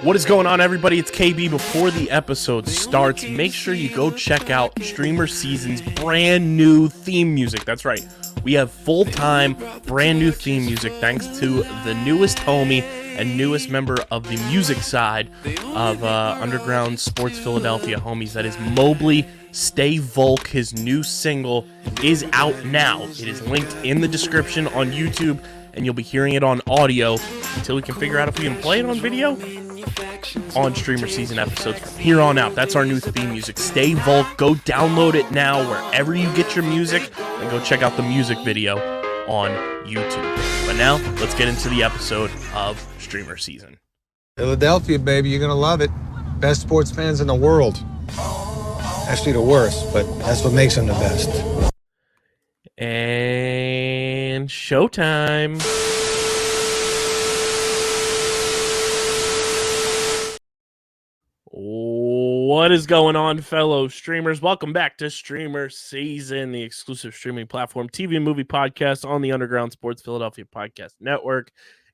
What is going on, everybody? It's KB. Before the episode starts, make sure you go check out StreamerSZN's brand new theme music. That's right. We have full-time, brand new theme music thanks to the newest homie and newest member of the music side of Underground Sports Philadelphia homies. That is Mobley. Stay Volk. His new single is out now. It is linked in the description on YouTube, and you'll be hearing it on audio until we can figure out if we can play it on video on StreamerSZN episodes from here on out. That's our new theme music. Stay Volk. Go download it now wherever you get your music, and go check out the music video on YouTube. But now, let's get into the episode of StreamerSZN. Philadelphia, baby, you're gonna love it. Best sports fans in the world. Actually, the worst, but that's what makes them the best. And showtime. What is going on, fellow streamers? Welcome back to StreamerSZN, the exclusive streaming platform TV and movie podcast on the Underground Sports Philadelphia Podcast Network.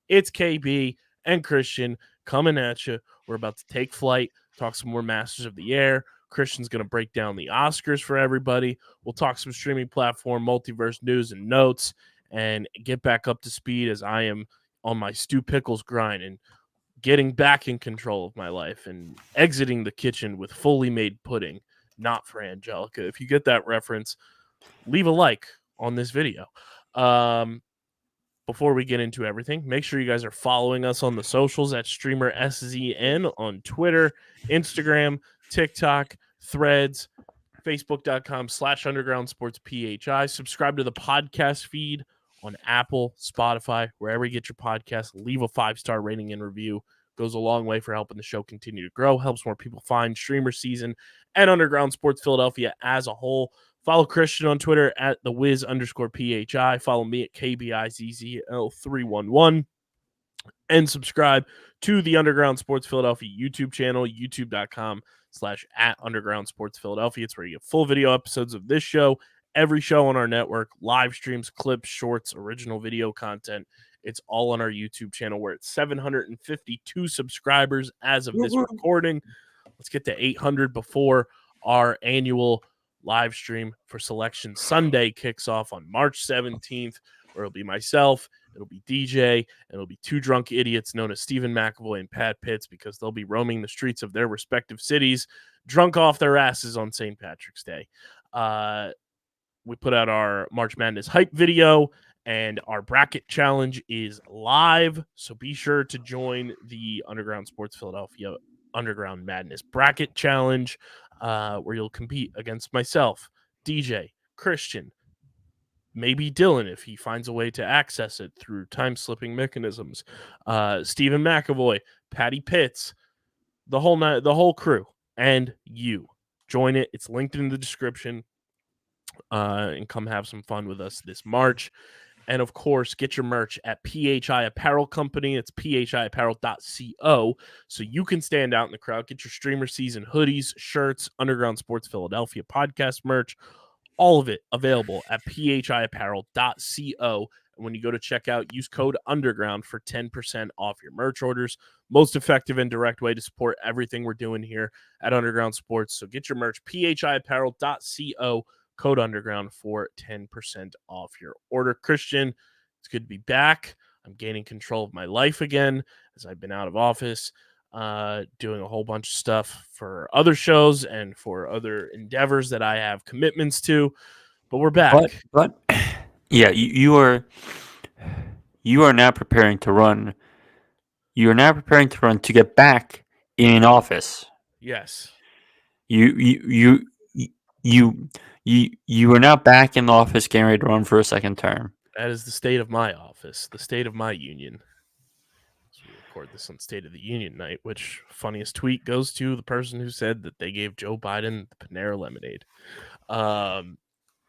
It's KB and Christian coming at you. We're about to take flight, talk some more Masters of the Air. Christian's going to break down the Oscars for everybody. We'll talk some streaming platform multiverse news and notes and get back up to speed as I am on my Stu Pickles grind and getting back in control of my life and exiting the kitchen with fully made pudding, not for Angelica. If you get that reference, leave a like on this video. Before we get into everything, make sure you guys are following us on the socials at StreamerSZN on Twitter, Instagram, TikTok, Threads, Facebook.com/UndergroundSportsPHI. Subscribe to the podcast feed on Apple, Spotify, wherever you get your podcasts. Leave a 5-star rating and review. Goes a long way for helping the show continue to grow. Helps more people find StreamerSZN and Underground Sports Philadelphia as a whole. Follow Christian on Twitter at the Wiz_PHI. Follow me at KBIZZL311. And subscribe to the Underground Sports Philadelphia YouTube channel, youtube.com/@Underground Sports Philadelphia. It's where you get full video episodes of this show, every show on our network, live streams, clips, shorts, original video content. It's all on our YouTube channel. We're at 752 subscribers as of this recording. Let's get to 800 before our annual live stream for Selection Sunday kicks off on March 17th, where it'll be myself, it'll be DJ, and it'll be two drunk idiots known as Stephen McAvoy and Pat Pitts, because they'll be roaming the streets of their respective cities, drunk off their asses on St. Patrick's Day. We put out our March Madness hype video, and our bracket challenge is live. So be sure to join the Underground Sports Philadelphia Underground Madness bracket challenge, where you'll compete against myself, DJ, Christian, maybe Dylan if he finds a way to access it through time-slipping mechanisms, Stephen McAvoy, Patty Pitts, the whole crew, and you. Join it. It's linked in the description. And come have some fun with us this March. And of course, get your merch at PHI Apparel Company. It's phiapparel.co, so you can stand out in the crowd. Get your StreamerSZN hoodies, shirts, Underground Sports Philadelphia podcast merch, all of it available at phiapparel.co. And when you go to checkout, use code Underground for 10% off your merch orders. Most effective and direct way to support everything we're doing here at Underground Sports. So get your merch, phiapparel.co. Code Underground for 10% off your order. Christian, it's good to be back. I'm gaining control of my life again as I've been out of office, doing a whole bunch of stuff for other shows and for other endeavors that I have commitments to. But we're back. But yeah, you are now preparing to run. You are now preparing to run to get back in office. Yes. You are now back in the office, getting ready to run for a second term. That is the state of my office, the state of my union. So we record this on State of the Union night, which funniest tweet goes to the person who said that they gave Joe Biden the Panera lemonade.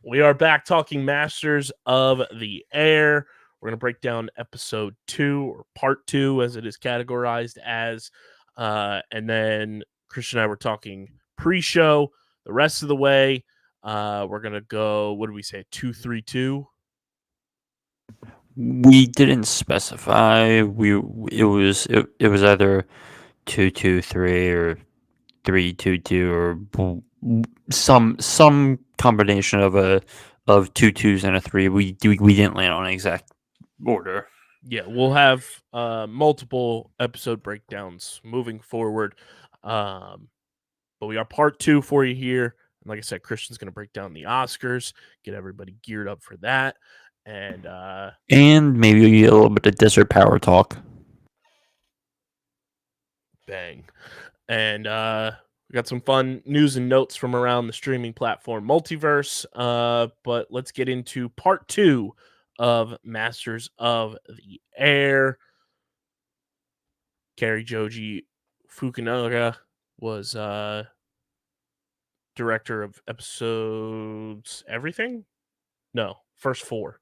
We are back talking Masters of the Air. We're going to break down episode 2, or part 2, as it is categorized as. And then Christian and I were talking pre-show. The rest of the way, we're going to go, what did we say, 2-3-2? We didn't specify. It was either 2-2-3 or 3-2-2 or some combination of 2 2s and a 3. We didn't land on an exact order. Yeah, we'll have multiple episode breakdowns moving forward. But we are part 2 for you here. And like I said, Christian's going to break down the Oscars, get everybody geared up for that. And maybe a little bit of Desert Power talk. Bang. And we got some fun news and notes from around the streaming platform Multiverse. But let's get into part 2 of Masters of the Air. Kari Joji Fukunaga was director of episodes everything? No, first 4.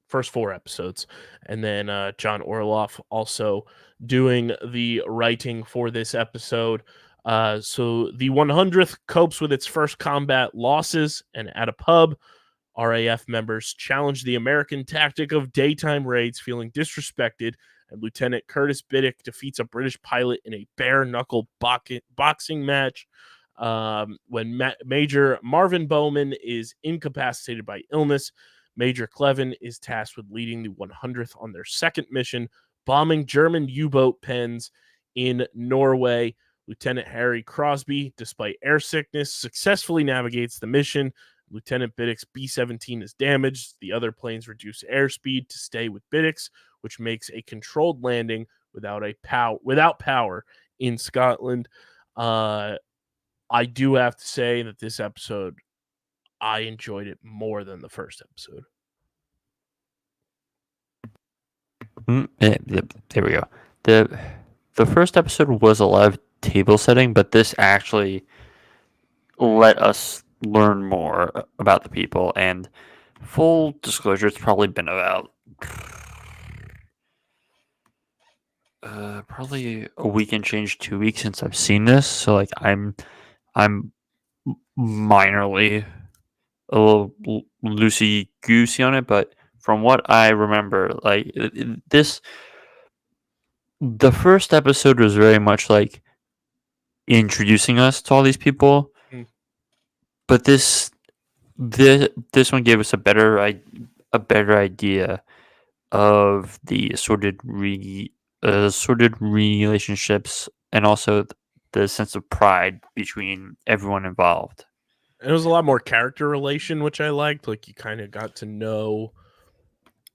First 4 episodes. And then John Orloff also doing the writing for this episode. So the 100th copes with its first combat losses, and at a pub, RAF members challenge the American tactic of daytime raids, feeling disrespected, and Lieutenant Curtis Biddick defeats a British pilot in a bare-knuckle boxing match. When Major Marvin Bowman is incapacitated by illness, Major Clevin is tasked with leading the 100th on their second mission, bombing German U-boat pens in Norway. Lieutenant Harry Crosby, despite air sickness, successfully navigates the mission. Lieutenant Biddick's B-17 is damaged. The other planes reduce airspeed to stay with Biddick's, which makes a controlled landing without power in Scotland. I do have to say that this episode, I enjoyed it more than the first episode. There we go. The first episode was a lot of table setting, but this actually let us learn more about the people. And full disclosure, it's probably been about probably a week and change, 2 weeks since I've seen this. So like I'm minorly a little loosey goosey on it, but from what I remember, like the first episode was very much like introducing us to all these people, but this one gave us a better idea of the assorted relationships, and also the sense of pride between everyone involved. And it was a lot more character relation, which I liked. Like, you kind of got to know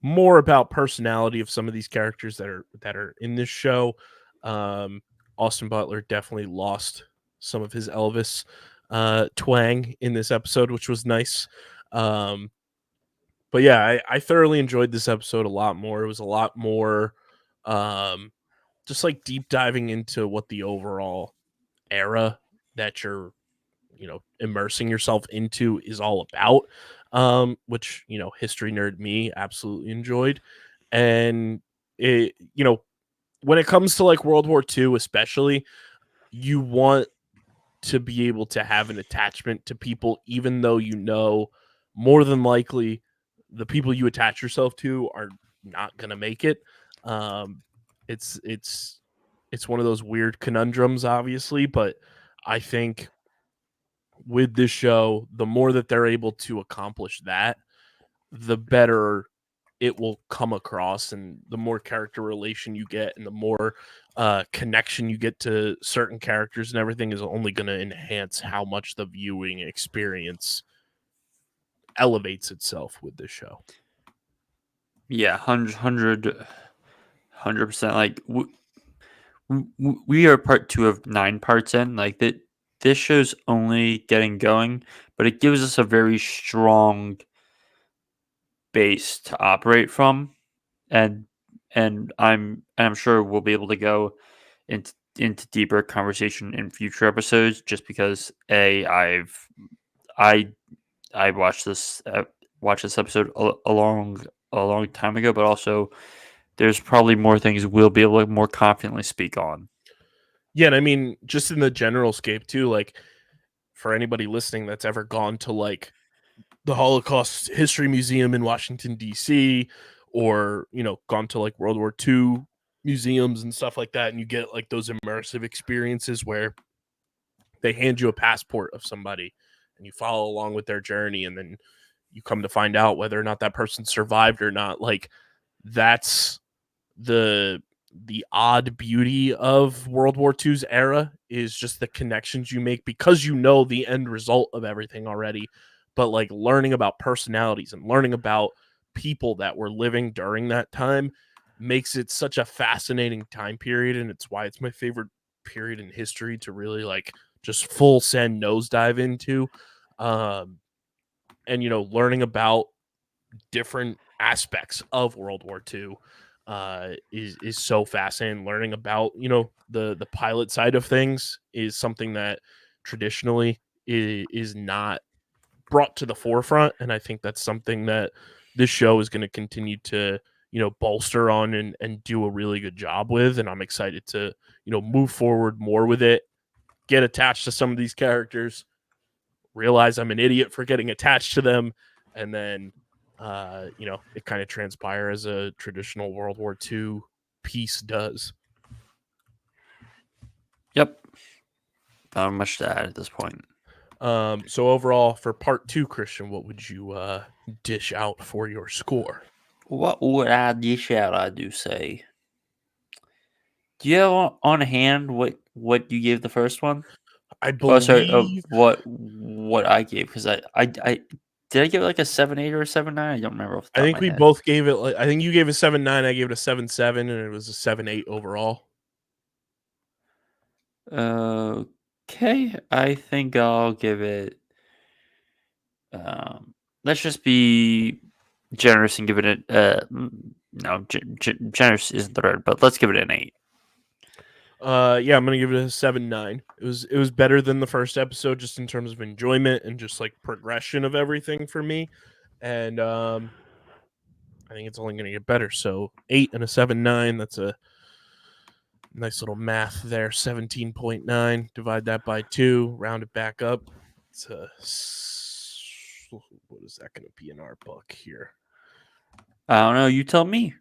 more about personality of some of these characters that are in this show. Austin Butler definitely lost some of his Elvis twang in this episode, which was nice. But yeah, I thoroughly enjoyed this episode a lot more. It was a lot more just like deep diving into what the overall era that you're immersing yourself into is all about, which history nerd me absolutely enjoyed. And it when it comes to like World War II especially, you want to be able to have an attachment to people, even though more than likely the people you attach yourself to are not gonna make it. It's one of those weird conundrums, obviously, but I think with this show, the more that they're able to accomplish that, the better it will come across, and the more character relation you get, and the more connection you get to certain characters and everything is only going to enhance how much the viewing experience elevates itself with this show. Yeah, 100%. Like we are part 2 of 9 parts in. Like that, this show's only getting going, but it gives us a very strong base to operate from, and I'm sure we'll be able to go into deeper conversation in future episodes, just because I watched this episode a long time ago, but also there's probably more things we'll be able to more confidently speak on. Yeah, and I mean, just in the general scape too, like for anybody listening that's ever gone to like the Holocaust History Museum in Washington, D.C., or, gone to like World War II museums and stuff like that, and you get like those immersive experiences where they hand you a passport of somebody and you follow along with their journey, and then you come to find out whether or not that person survived or not. Like, that's the odd beauty of World War II's era, is just the connections you make because you know the end result of everything already. But like learning about personalities and learning about people that were living during that time makes it such a fascinating time period, and it's why it's my favorite period in history to really like just full send nosedive into. And learning about different aspects of World War II is so fascinating. Learning about the pilot side of things is something that traditionally is not brought to the forefront, and I think that's something that this show is going to continue to bolster on and do a really good job with. And I'm excited to move forward more with it, get attached to some of these characters, realize I'm an idiot for getting attached to them, and then it kind of transpire as a traditional World War II piece does. Yep. Not much to add at this point. So overall, for part 2, Christian, what would you dish out for your score? What would I dish out? I do say. Do you have on hand what you gave the first one? I Oh, sorry. believe What I gave, because I did I give it like a 7.8 or a 7.9? I don't remember off the I top think of we my head. both gave it I think you gave it 7.9, I gave it a 7.7, and it was a 7.8 overall. Okay, I think I'll give it. Let's just be generous and give it a. No, generous isn't the word, but let's give it an 8. Yeah, I'm gonna give it a 7.9. It was better than the first episode, just in terms of enjoyment and just like progression of everything for me. And I think it's only gonna get better. So 8 and a 7.9. That's a nice little math there. 17.9. Divide that by 2. Round it back up. It's what is that gonna be in our book here? I don't know. You tell me.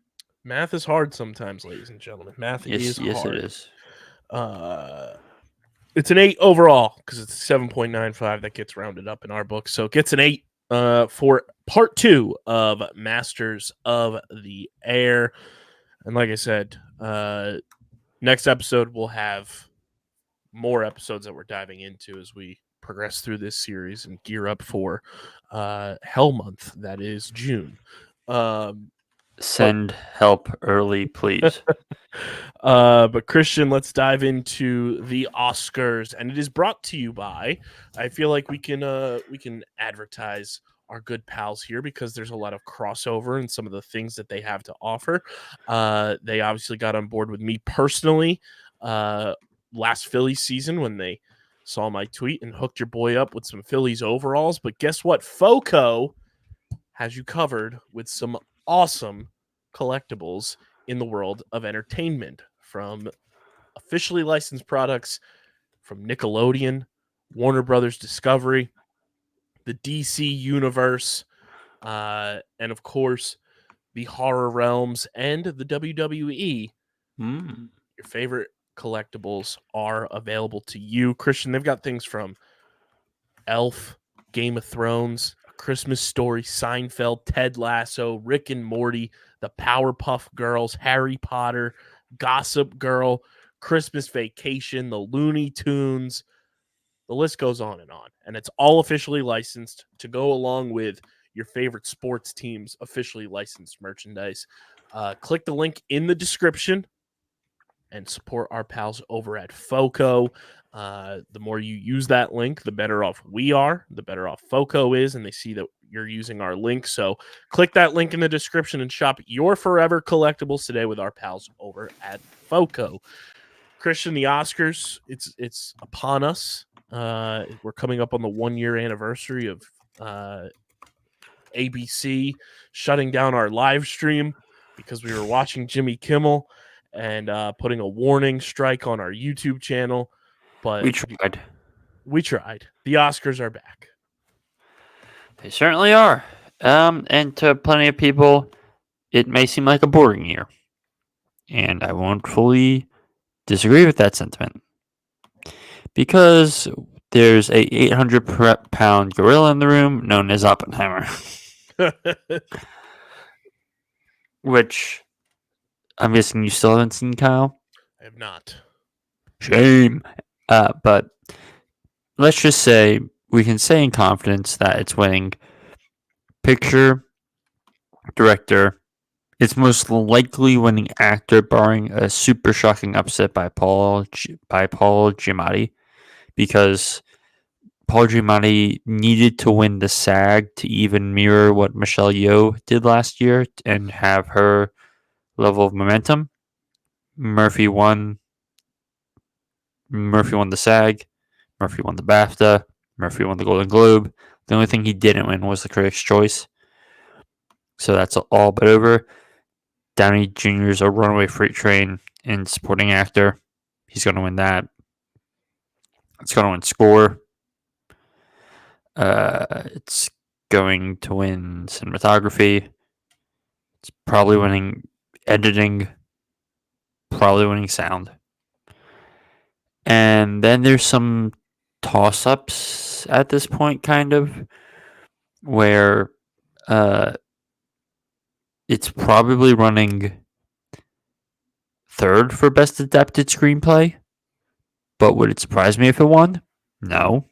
Math is hard sometimes, ladies and gentlemen. Math is Yes, hard. it is. It's an 8 overall because it's 7.95 that gets rounded up in our book. So it gets an 8 for part 2 of Masters of the Air. And like I said, next episode we'll have more episodes that we're diving into as we progress through this series and gear up for Hell Month. That is June. Send help early, please. But Christian, let's dive into the Oscars, and it is brought to you by. I feel like we can advertise our good pals here because there's a lot of crossover in some of the things that they have to offer. They obviously got on board with me personally last Phillies season when they saw my tweet and hooked your boy up with some Phillies overalls. But guess what? FOCO has you covered with some awesome collectibles in the world of entertainment, from officially licensed products from Nickelodeon, Warner Brothers Discovery, the DC universe, and of course the horror realms and the WWE. Your favorite collectibles are available to you, Christian. They've got things from Elf, Game of Thrones, A Christmas Story, Seinfeld, Ted Lasso, Rick and Morty, the Powerpuff Girls, Harry Potter, Gossip Girl, Christmas Vacation, the Looney Tunes. The list goes on. And it's all officially licensed to go along with your favorite sports teams' officially licensed merchandise. Click the link in the description and support our pals over at FOCO. The more you use that link, the better off we are, the better off FOCO is, and they see that you're using our link. So click that link in the description and shop your forever collectibles today with our pals over at FOCO. Christian, the Oscars, it's upon us. We're coming up on the 1-year anniversary of ABC shutting down our live stream because we were watching Jimmy Kimmel and putting a warning strike on our YouTube channel. But We tried. We tried. The Oscars are back. They certainly are. And to plenty of people, it may seem like a boring year. and I won't fully disagree with that sentiment. Because there's a 800-pound gorilla in the room known as Oppenheimer. Which I'm guessing you still haven't seen, Kyle? I have not. Shame. But let's just say we can say in confidence that it's winning picture, director. It's most likely winning actor, barring a super shocking upset by Paul Giamatti, because Paul Giamatti needed to win the SAG to even mirror what Michelle Yeoh did last year and have her level of momentum. Murphy won the SAG. Murphy won the BAFTA. Murphy won the Golden Globe. The only thing he didn't win was the Critics' Choice. So that's all but over. Downey Jr. is a runaway freight train in supporting actor. He's going to win that. It's going to win score. It's going to win cinematography. It's probably winning editing. Probably winning sound. And then there's some toss-ups at this point, kind of, where it's probably running third for Best Adapted Screenplay. But would it surprise me if it won? No.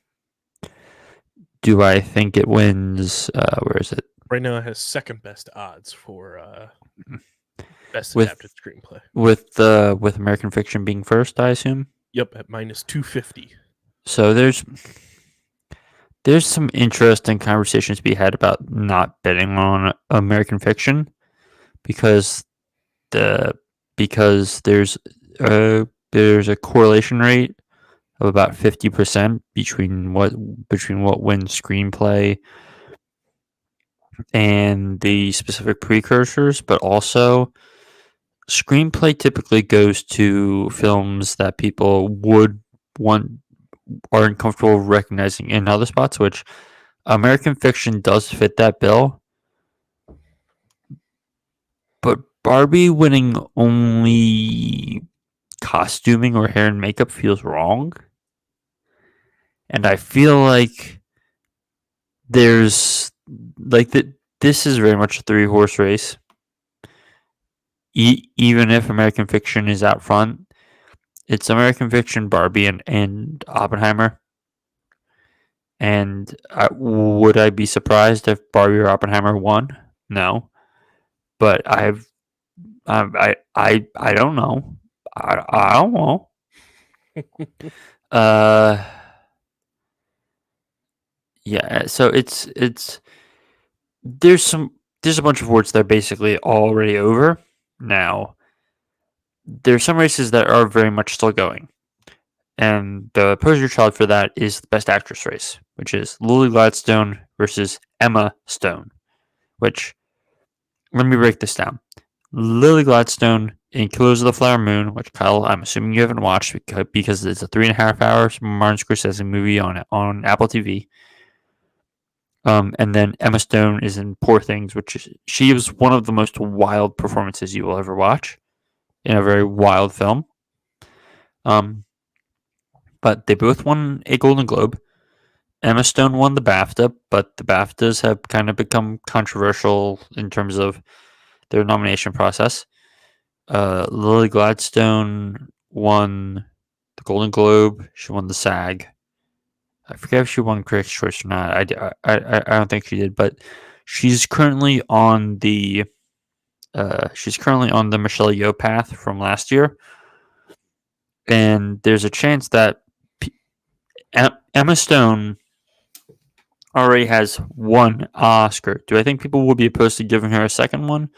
Do I think it wins? Where is it? Right now, it has second best odds for best With- adapted screenplay. With American Fiction being first, I assume. Yep, at minus 250. So there's some interesting conversations to be had about not betting on American Fiction because there's a correlation rate of about 50% between what wins screenplay and the specific precursors, but also screenplay typically goes to films that people aren't comfortable recognizing in other spots, which American Fiction does fit that bill. But Barbie winning only costuming or hair and makeup feels wrong. And I feel like this is very much a 3-horse race. Even if American Fiction is out front, it's American Fiction, Barbie, and Oppenheimer. And would I be surprised if Barbie or Oppenheimer won? No, but I don't know. I don't know. Yeah. So there's a bunch of awards that are basically already over now. There's some races that are very much still going. And the poster child for that is the Best Actress race, which is Lily Gladstone versus Emma Stone. Which, let me break this down. Lily Gladstone in Killers of the Flower Moon, which, Kyle, I'm assuming you haven't watched because it's a 3.5 hour Martin Scorsese movie on Apple TV. And then Emma Stone is in Poor Things, she is one of the most wild performances you will ever watch in a very wild film. But they both won a Golden Globe. Emma Stone won the BAFTA, but the BAFTAs have kind of become controversial in terms of their nomination process. Lily Gladstone won the Golden Globe. She won the SAG. I forget if she won Critics' Choice or not. I don't think she did, but she's currently on the Michelle Yeoh path from last year, and there's a chance that Emma Stone already has one Oscar. Do I think people will be opposed to giving her a second one?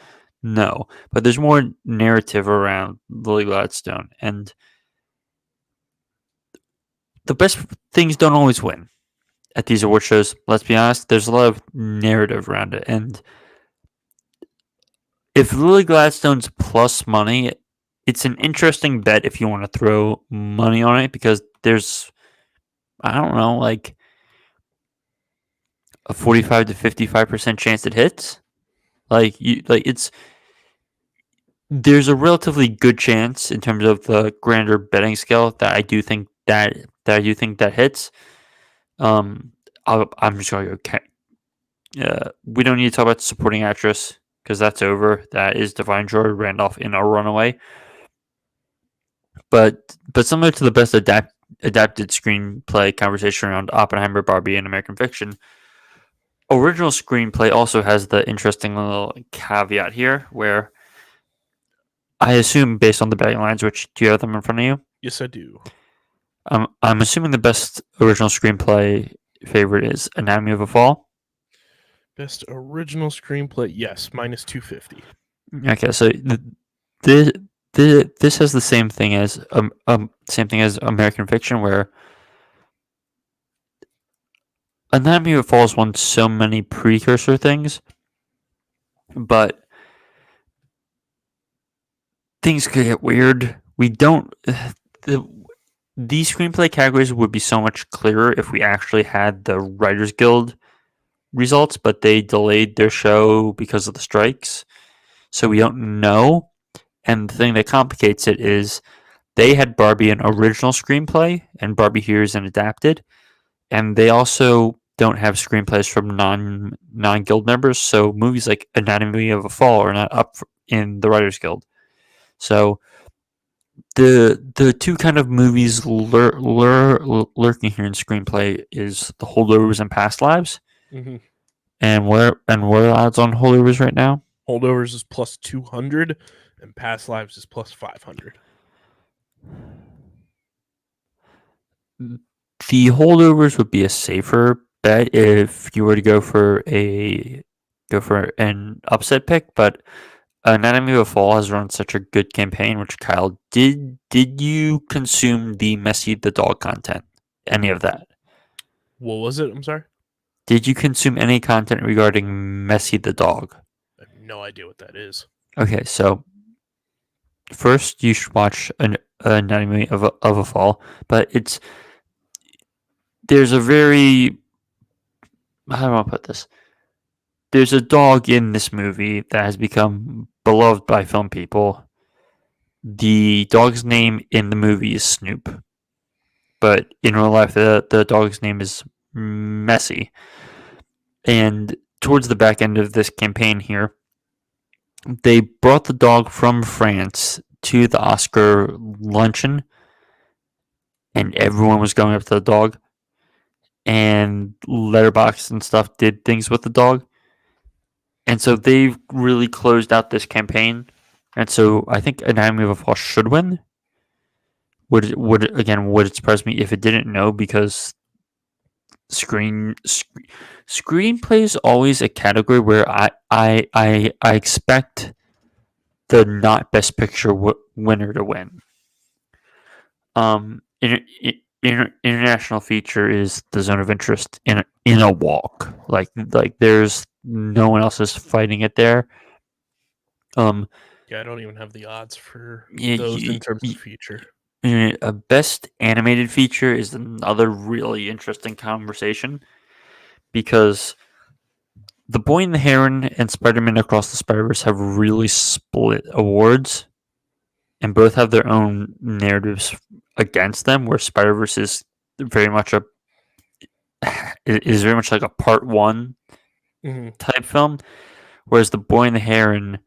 No, but there's more narrative around Lily Gladstone, and the best things don't always win at these award shows. Let's be honest, there's a lot of narrative around it, and if Lily Gladstone's plus money, it's an interesting bet if you want to throw money on it, because there's, I don't know, like a 45 to 55% chance it hits. It's there's a relatively good chance in terms of the grander betting scale that I do think that hits. I'm just going to go. We don't need to talk about supporting actress because that's over. That is Divine Joy Randolph in A Runaway. But similar to the best adapted screenplay conversation around Oppenheimer, Barbie, and American Fiction, original screenplay also has the interesting little caveat here where I assume, based on the betting lines, which do you have them in front of you? Yes, I do. I'm assuming the best original screenplay favorite is Anatomy of a Fall. Best original screenplay, yes, minus 250. Okay, so this has the same thing as American Fiction, where Anatomy of a Fall has won so many precursor things, but things could get weird. We don't. These screenplay categories would be so much clearer if we actually had the Writers Guild results, but they delayed their show because of the strikes, so we don't know. And the thing that complicates it is they had Barbie an original screenplay, and Barbie here is an adapted, and they also don't have screenplays from non guild members, so movies like Anatomy of a Fall are not up in the Writers Guild. So the two kind of movies lurking here in screenplay is the Holdovers and Past Lives. Mm-hmm. And what are odds on Holdovers right now? Holdovers is plus 200, and Past Lives is plus 500. The Holdovers would be a safer bet if you were to go for an upset pick, but Anatomy of a Fall has run such a good campaign. Which, Kyle, did you consume the Messy the Dog content? Any of that? What was it? I'm sorry? Did you consume any content regarding Messy the Dog? I have no idea what that is. Okay, so first you should watch an Anatomy of a Fall, but there's a very, how do I put this? There's a dog in this movie that has become beloved by film people. The dog's name in the movie is Snoop, but in real life, the dog's name is Messy. And towards the back end of this campaign here, they brought the dog from France to the Oscar luncheon, and everyone was going up to the dog, and Letterboxd and stuff did things with the dog. And so they've really closed out this campaign. And so I think Anatomy of a Fall should win. Would it surprise me if it didn't? No, because screenplay is always a category where I expect the not best picture winner to win. International feature is the zone of interest in a walk. Like there's no one else is fighting it there. Yeah, I don't even have the odds for those in terms of feature. A best animated feature is another really interesting conversation because The Boy and the Heron and Spider-Man Across the Spider-Verse have really split awards, and both have their own narratives against them, where Spider-Verse is very much like a part one type film, whereas The Boy and the Heron,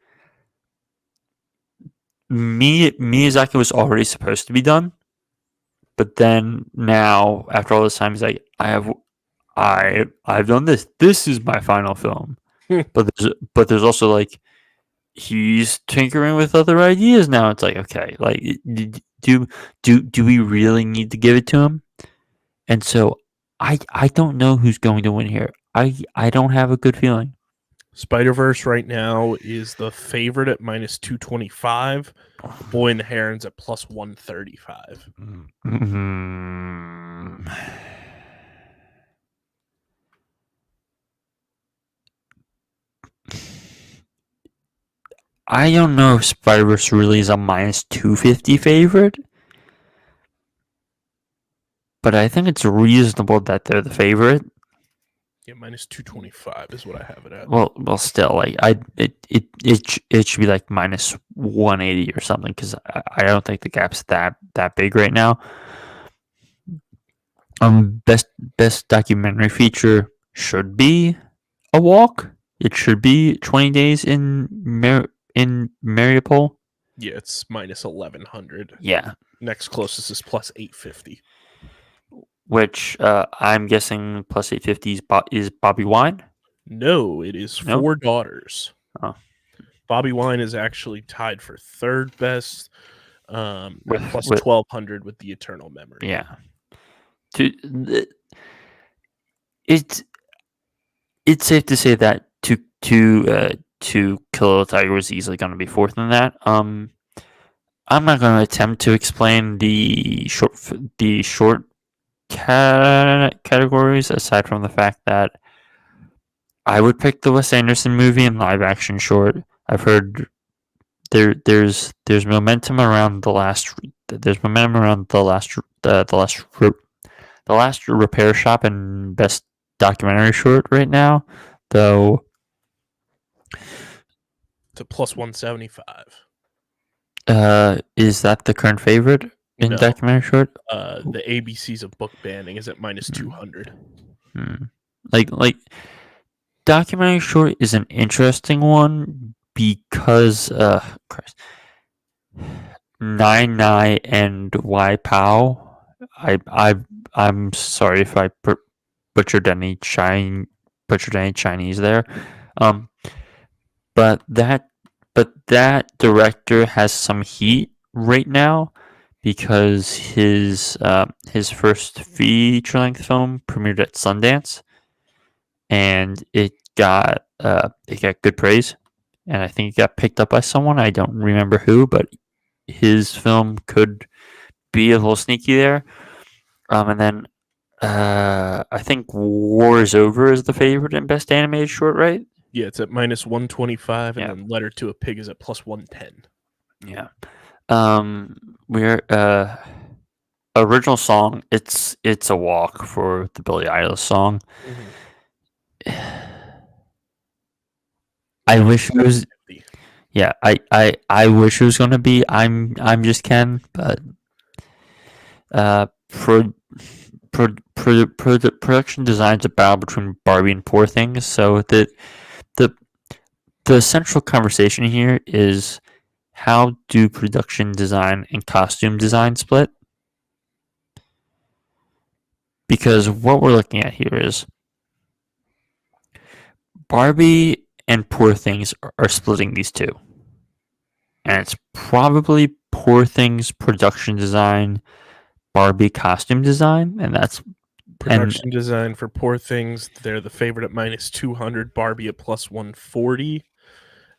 Miyazaki was already supposed to be done, but then now after all this time, he's like, I've done this. This is my final film. but there's also like he's tinkering with other ideas now. It's like, okay, like do we really need to give it to him? And so I don't know who's going to win here. I don't have a good feeling. Spider-Verse right now is the favorite at minus 225. The Boy and the Heron's at plus 135. Mm-hmm. I don't know if Spider-Verse really is a minus 250 favorite, but I think it's reasonable that they're the favorite. Yeah, minus 225 is what I have it at. Well, still, like it should be like minus 180 or something, because I don't think the gap's that big right now. Best documentary feature should be a walk. It should be 20 days in Mariupol. Yeah, it's minus 1100. Yeah, Next closest is plus 850. which I'm guessing plus 850 is Bobby Wine. No, it is No? Four Daughters. Oh. Bobby Wine is actually tied for third best, at plus with 1200 with the Eternal Memory. Yeah. It's safe to say that to Kill a Tiger was easily going to be fourth in that. I'm not going to attempt to explain the short categories, aside from the fact that I would pick the Wes Anderson movie in live action short. I've heard there's momentum around the last repair shop and best documentary short right now, though. To plus 175. Is that the current favorite in No. documentary short? The ABCs of book banning is at minus 200. Like documentary short is an interesting one because Christ. Nine and Y Pow. I'm sorry if I butchered any Chinese there. But that director has some heat right now because his first feature-length film premiered at Sundance, and it got good praise, and I think it got picked up by someone. I don't remember who, but his film could be a little sneaky there. And then I think War is Over is the favorite in best animated short, right? Yeah, it's at minus 125, and Yeah. then Letter to a Pig is at plus 110. Yeah. We're original song. It's a walk for the Billie Eilish song. I wish it was. Yeah, I wish it was gonna be I'm Just Ken, but production design's a battle between Barbie and Poor Things. So the central conversation here is, how do production design and costume design split? Because what we're looking at here is Barbie and Poor Things are splitting these two. And it's probably Poor Things production design, Barbie costume design, and that's production design for Poor Things. They're the favorite at minus 200, Barbie at plus 140.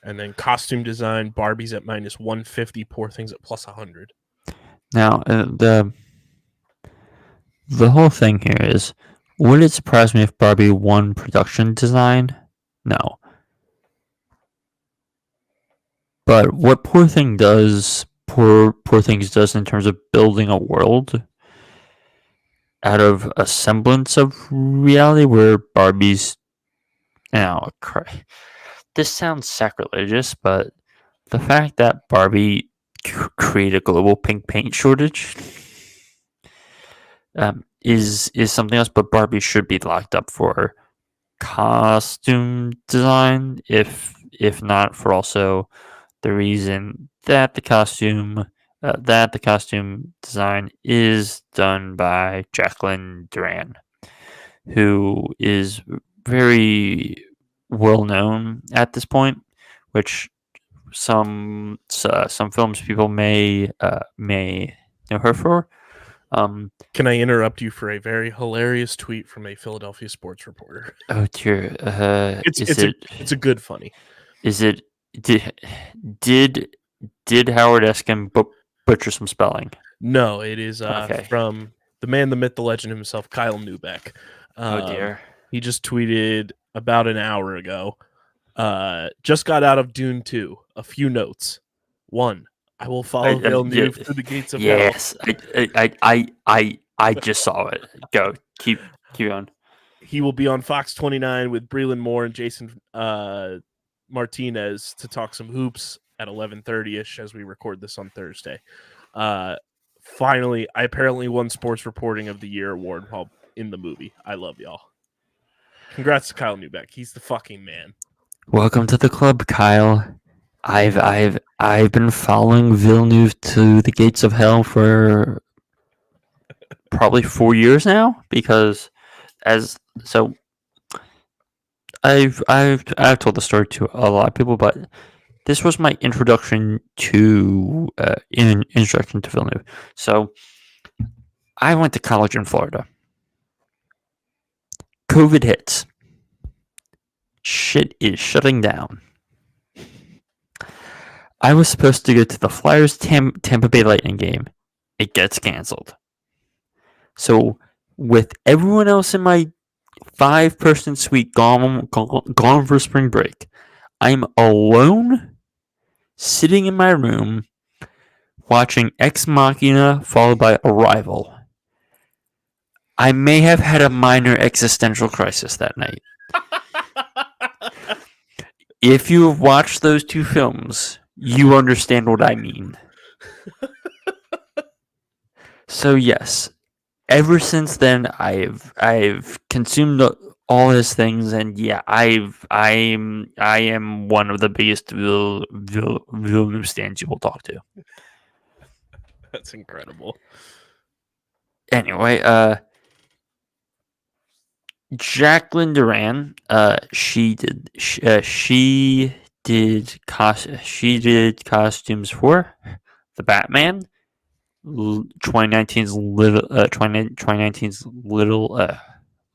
And then costume design, Barbie's at minus 150, Poor Things at plus 100. Now, the whole thing here is, would it surprise me if Barbie won production design? No. But what Poor Things does in terms of building a world out of a semblance of reality, where Barbie's, this sounds sacrilegious, but the fact that Barbie created a global pink paint shortage is something else. But Barbie should be locked up for costume design, if not for also the reason that the costume design is done by Jacqueline Duran, who is very well known at this point, which some films people may know her for. Can I interrupt you for a very hilarious tweet from a Philadelphia sports reporter? Oh dear. It's a good funny. Is it did Howard Eskin butcher some spelling? No, it is Okay. from the man, the myth, the legend himself, Kyle Neubeck. Oh dear. He just tweeted about an hour ago. Just got out of Dune 2. A few notes. 1. I will follow Villeneuve through the gates of hell. I just saw it. Go. Keep on. he will be on Fox 29 with Breland Moore and Jason Martinez to talk some hoops at 11:30ish as we record this on Thursday. Finally, I apparently won Sports Reporting of the Year award while in the movie. I love y'all. Congrats to Kyle Neubeck. He's the fucking man. Welcome to the club, Kyle. I've been following Villeneuve to the gates of hell for probably 4 years now, because I've told the story to a lot of people, but this was my introduction to introduction to Villeneuve. So I went to college in Florida. COVID hits. Shit is shutting down. I was supposed to go to the Flyers Tampa Bay Lightning game. It gets canceled. So with everyone else in my 5-person suite gone for spring break, I'm alone, sitting in my room, watching Ex Machina followed by Arrival. I may have had a minor existential crisis that night. If you have watched those two films, you understand what I mean. So yes, ever since then, I've consumed all his things, and yeah, I am one of the biggest Villeneuve stands you will talk to. That's incredible. Anyway, Jacqueline Duran, she did costumes for the Batman, 2019's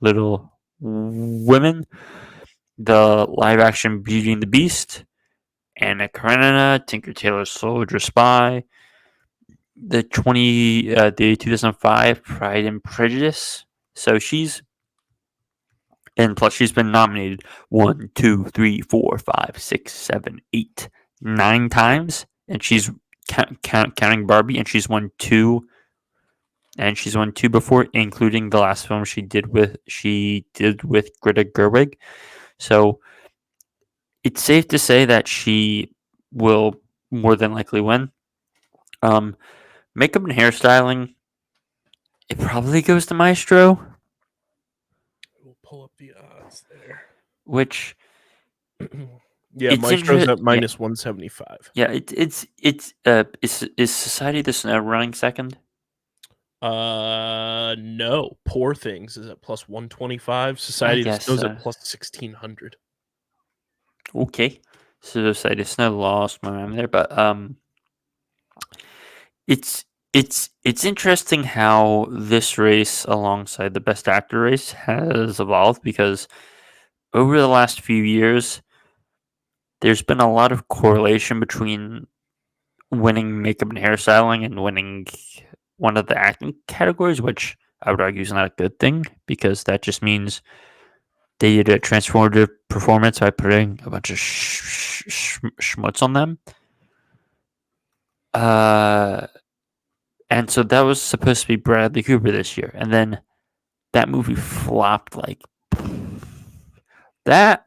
Little Women, the live action Beauty and the Beast, Anna Karenina, Tinker Tailor Soldier Spy, the 2005 Pride and Prejudice. So she's been nominated 1, 2, 3, 4, 5, 6, 7, 8, 9 times, and she's counting Barbie, and she's won 2. And she's won 2 before, including the last film she did with Greta Gerwig. So it's safe to say that she will more than likely win. Makeup and hairstyling, it probably goes to Maestro. We'll pull up the odds there. Which yeah, Maestro's at minus 175. Yeah, is Society of the Snow running second? No. Poor Things is at plus 125. Society of the Snow's at plus 1600. Okay, so Society of the Snow lost my mind there, but it's interesting how this race, alongside the Best Actor race, has evolved, because over the last few years, there's been a lot of correlation between winning makeup and hairstyling and winning one of the acting categories, which I would argue is not a good thing, because that just means they did a transformative performance by putting a bunch of schmutz on them. And so that was supposed to be Bradley Cooper this year, and then that movie flopped like that.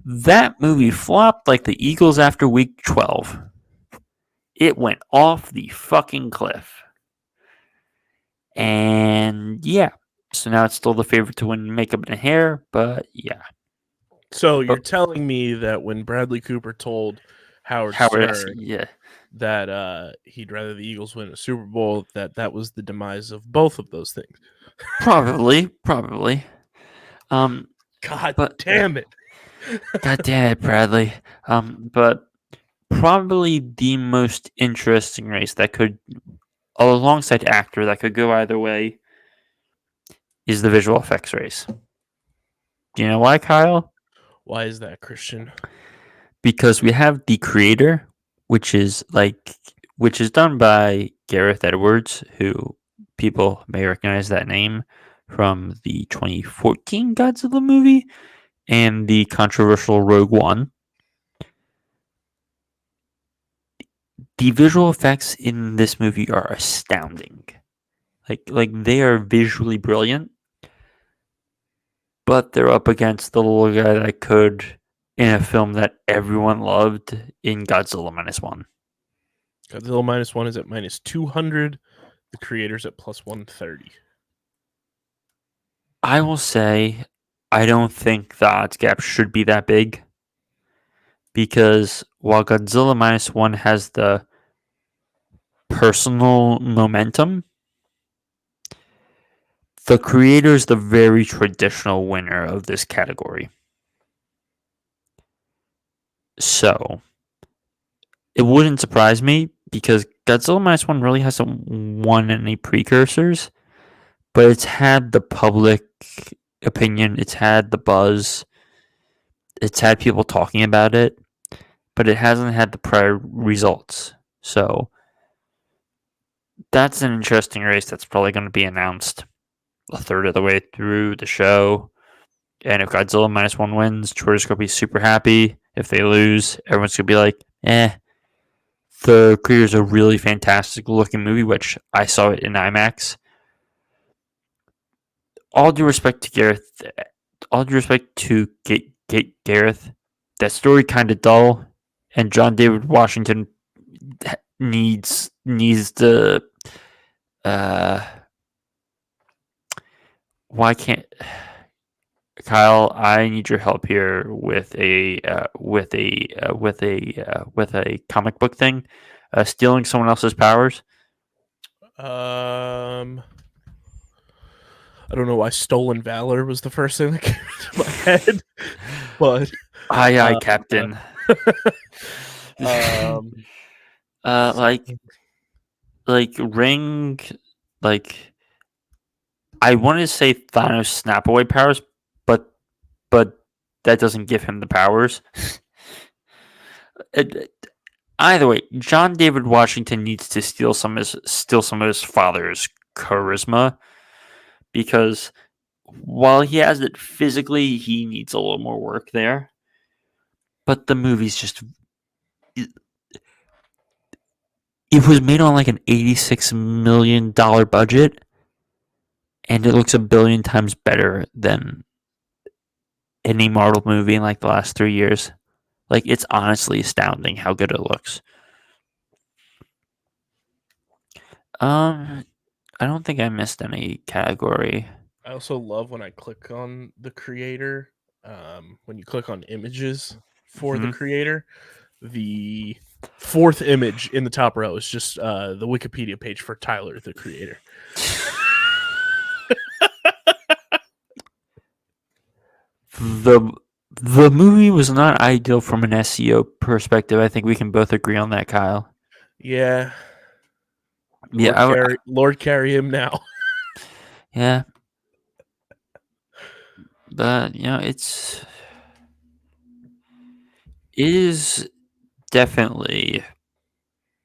That movie flopped like the Eagles after week 12. It went off the fucking cliff. And yeah, so now it's still the favorite to win makeup and hair, but yeah. So you're telling me that when Bradley Cooper told Howard Stern that he'd rather the Eagles win a Super Bowl, that was the demise of both of those things? Probably. God damn it. God damn it, Bradley. But probably the most interesting race that could, alongside actor, that could go either way, is the visual effects race. Do you know why, Kyle? Why is that, Christian? Because we have the creator, which is done by Gareth Edwards, who people may recognize that name from the 2014 Godzilla movie and the controversial Rogue One. The visual effects in this movie are astounding. Like they are visually brilliant. but they're up against the little guy that could in a film that everyone loved in Godzilla -1. Godzilla -1 is at -200. The creator's at +130. I will say I don't think the odds gap should be that big, because while Godzilla -1 has the personal momentum, the creator is the very traditional winner of this category. So it wouldn't surprise me, because Godzilla -1 really hasn't won any precursors, but it's had the public opinion, it's had the buzz, it's had people talking about it, but it hasn't had the prior results. So that's an interesting race that's probably going to be announced a third of the way through the show. And if Godzilla -1 wins, Twitter's going to be super happy. If they lose, everyone's going to be like, The Creator's a really fantastic looking movie, which I saw it in IMAX. All due respect to Gareth, Gareth, that story kind of dull, and John David Washington needs to. Why can't Kyle? I need your help here with a comic book thing. Stealing someone else's powers. I don't know why Stolen Valor was the first thing that came into my head, but Aye, Captain. Ring, I wanted to say Thanos snap away powers, but that doesn't give him the powers. Either way, John David Washington needs to steal some of his father's charisma, because while he has it physically, he needs a little more work there. But the movie's just... It was made on like an $86 million budget, and it looks 1 billion times better than any Marvel movie in like the last 3 years. Like, it's honestly astounding how good it looks. I don't think I missed any category. I also love when I click on the creator. When you click on images for the creator, the fourth image in the top row is just the Wikipedia page for Tyler, the creator. The movie was not ideal from an SEO perspective. I think we can both agree on that, Kyle. Yeah. Yeah, Lord carry him now. Yeah. But, it is definitely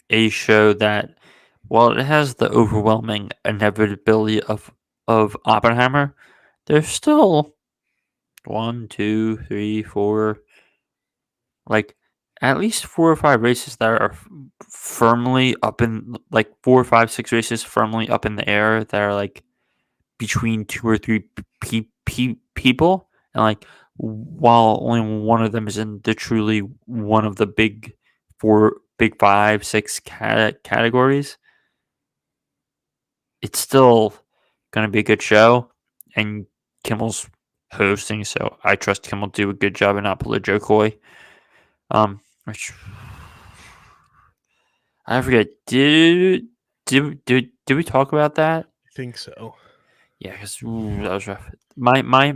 a show that, while it has the overwhelming inevitability of Oppenheimer, there's still 1, 2, 3, 4, at least 4 or 5 races that are firmly up in, 4, 5, 6 races firmly up in the air that are between 2 or 3 people, and while only one of them is in the truly one of the big 4, big 5, 6 categories, it's still gonna be a good show, and Kimmel's hosting, so I trust Kimmel do a good job and not pull a Joe Coy. Which I forget. Did we talk about that? I think so. Yeah, because that was rough. My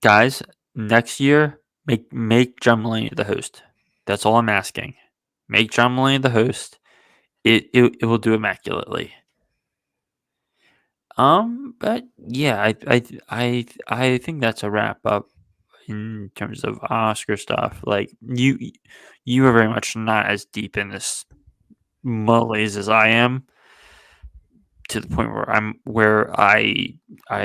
guys, next year, make John Mulaney the host. That's all I'm asking. Make John Mulaney the host. It will do immaculately. But yeah, I think that's a wrap up in terms of Oscar stuff. You are very much not as deep in this malaise as I am, to the point where I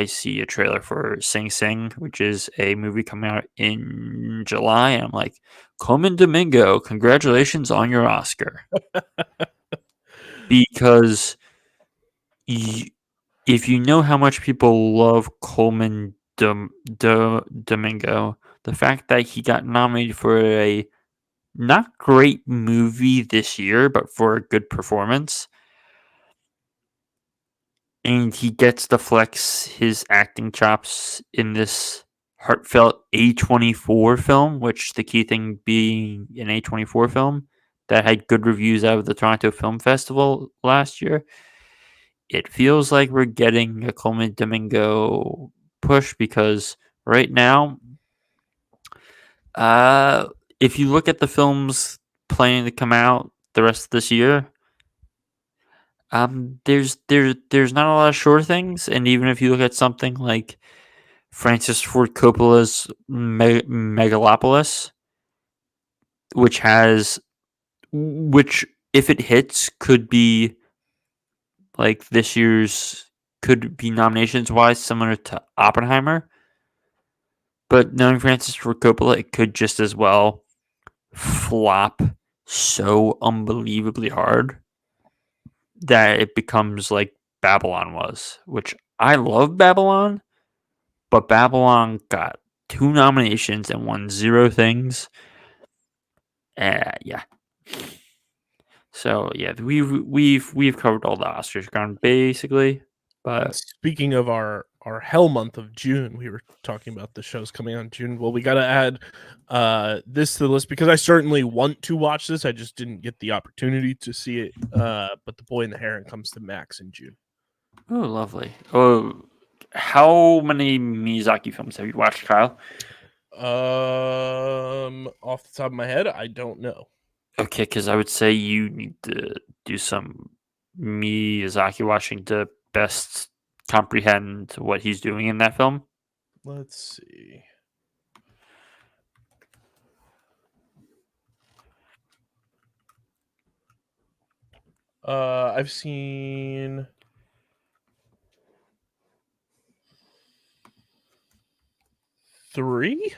see a trailer for Sing Sing, which is a movie coming out in July, and I'm like, Coleman Domingo, congratulations on your Oscar. Because if you know how much people love Coleman Domingo, the fact that he got nominated for a not great movie this year, but for a good performance, and he gets to flex his acting chops in this heartfelt A24 film, which the key thing being an A24 film that had good reviews out of the Toronto Film Festival last year. It feels like we're getting a Coleman Domingo push because right now, if you look at the films planning to come out the rest of this year, there's not a lot of sure things, and even if you look at something like Francis Ford Coppola's Megalopolis, which if it hits could be like this year's could be nominations wise similar to Oppenheimer. But knowing Francis Ford Coppola, it could just as well flop so unbelievably hard that it becomes like Babylon was, which I love Babylon, but Babylon got 2 nominations and won 0 things. Yeah. So yeah, we've covered all the Oscars ground basically. And But speaking of our hell month of June, we were talking about the shows coming out in June. Well, we got to add this to the list because I certainly want to watch this. I just didn't get the opportunity to see it. But The Boy and the Heron comes to Max in June. oh, lovely. Oh, how many Miyazaki films have you watched, Kyle? Off the top of my head, I don't know. Okay, because I would say you need to do some Miyazaki watching to best comprehend what he's doing in that film. Let's see. I've seen 3.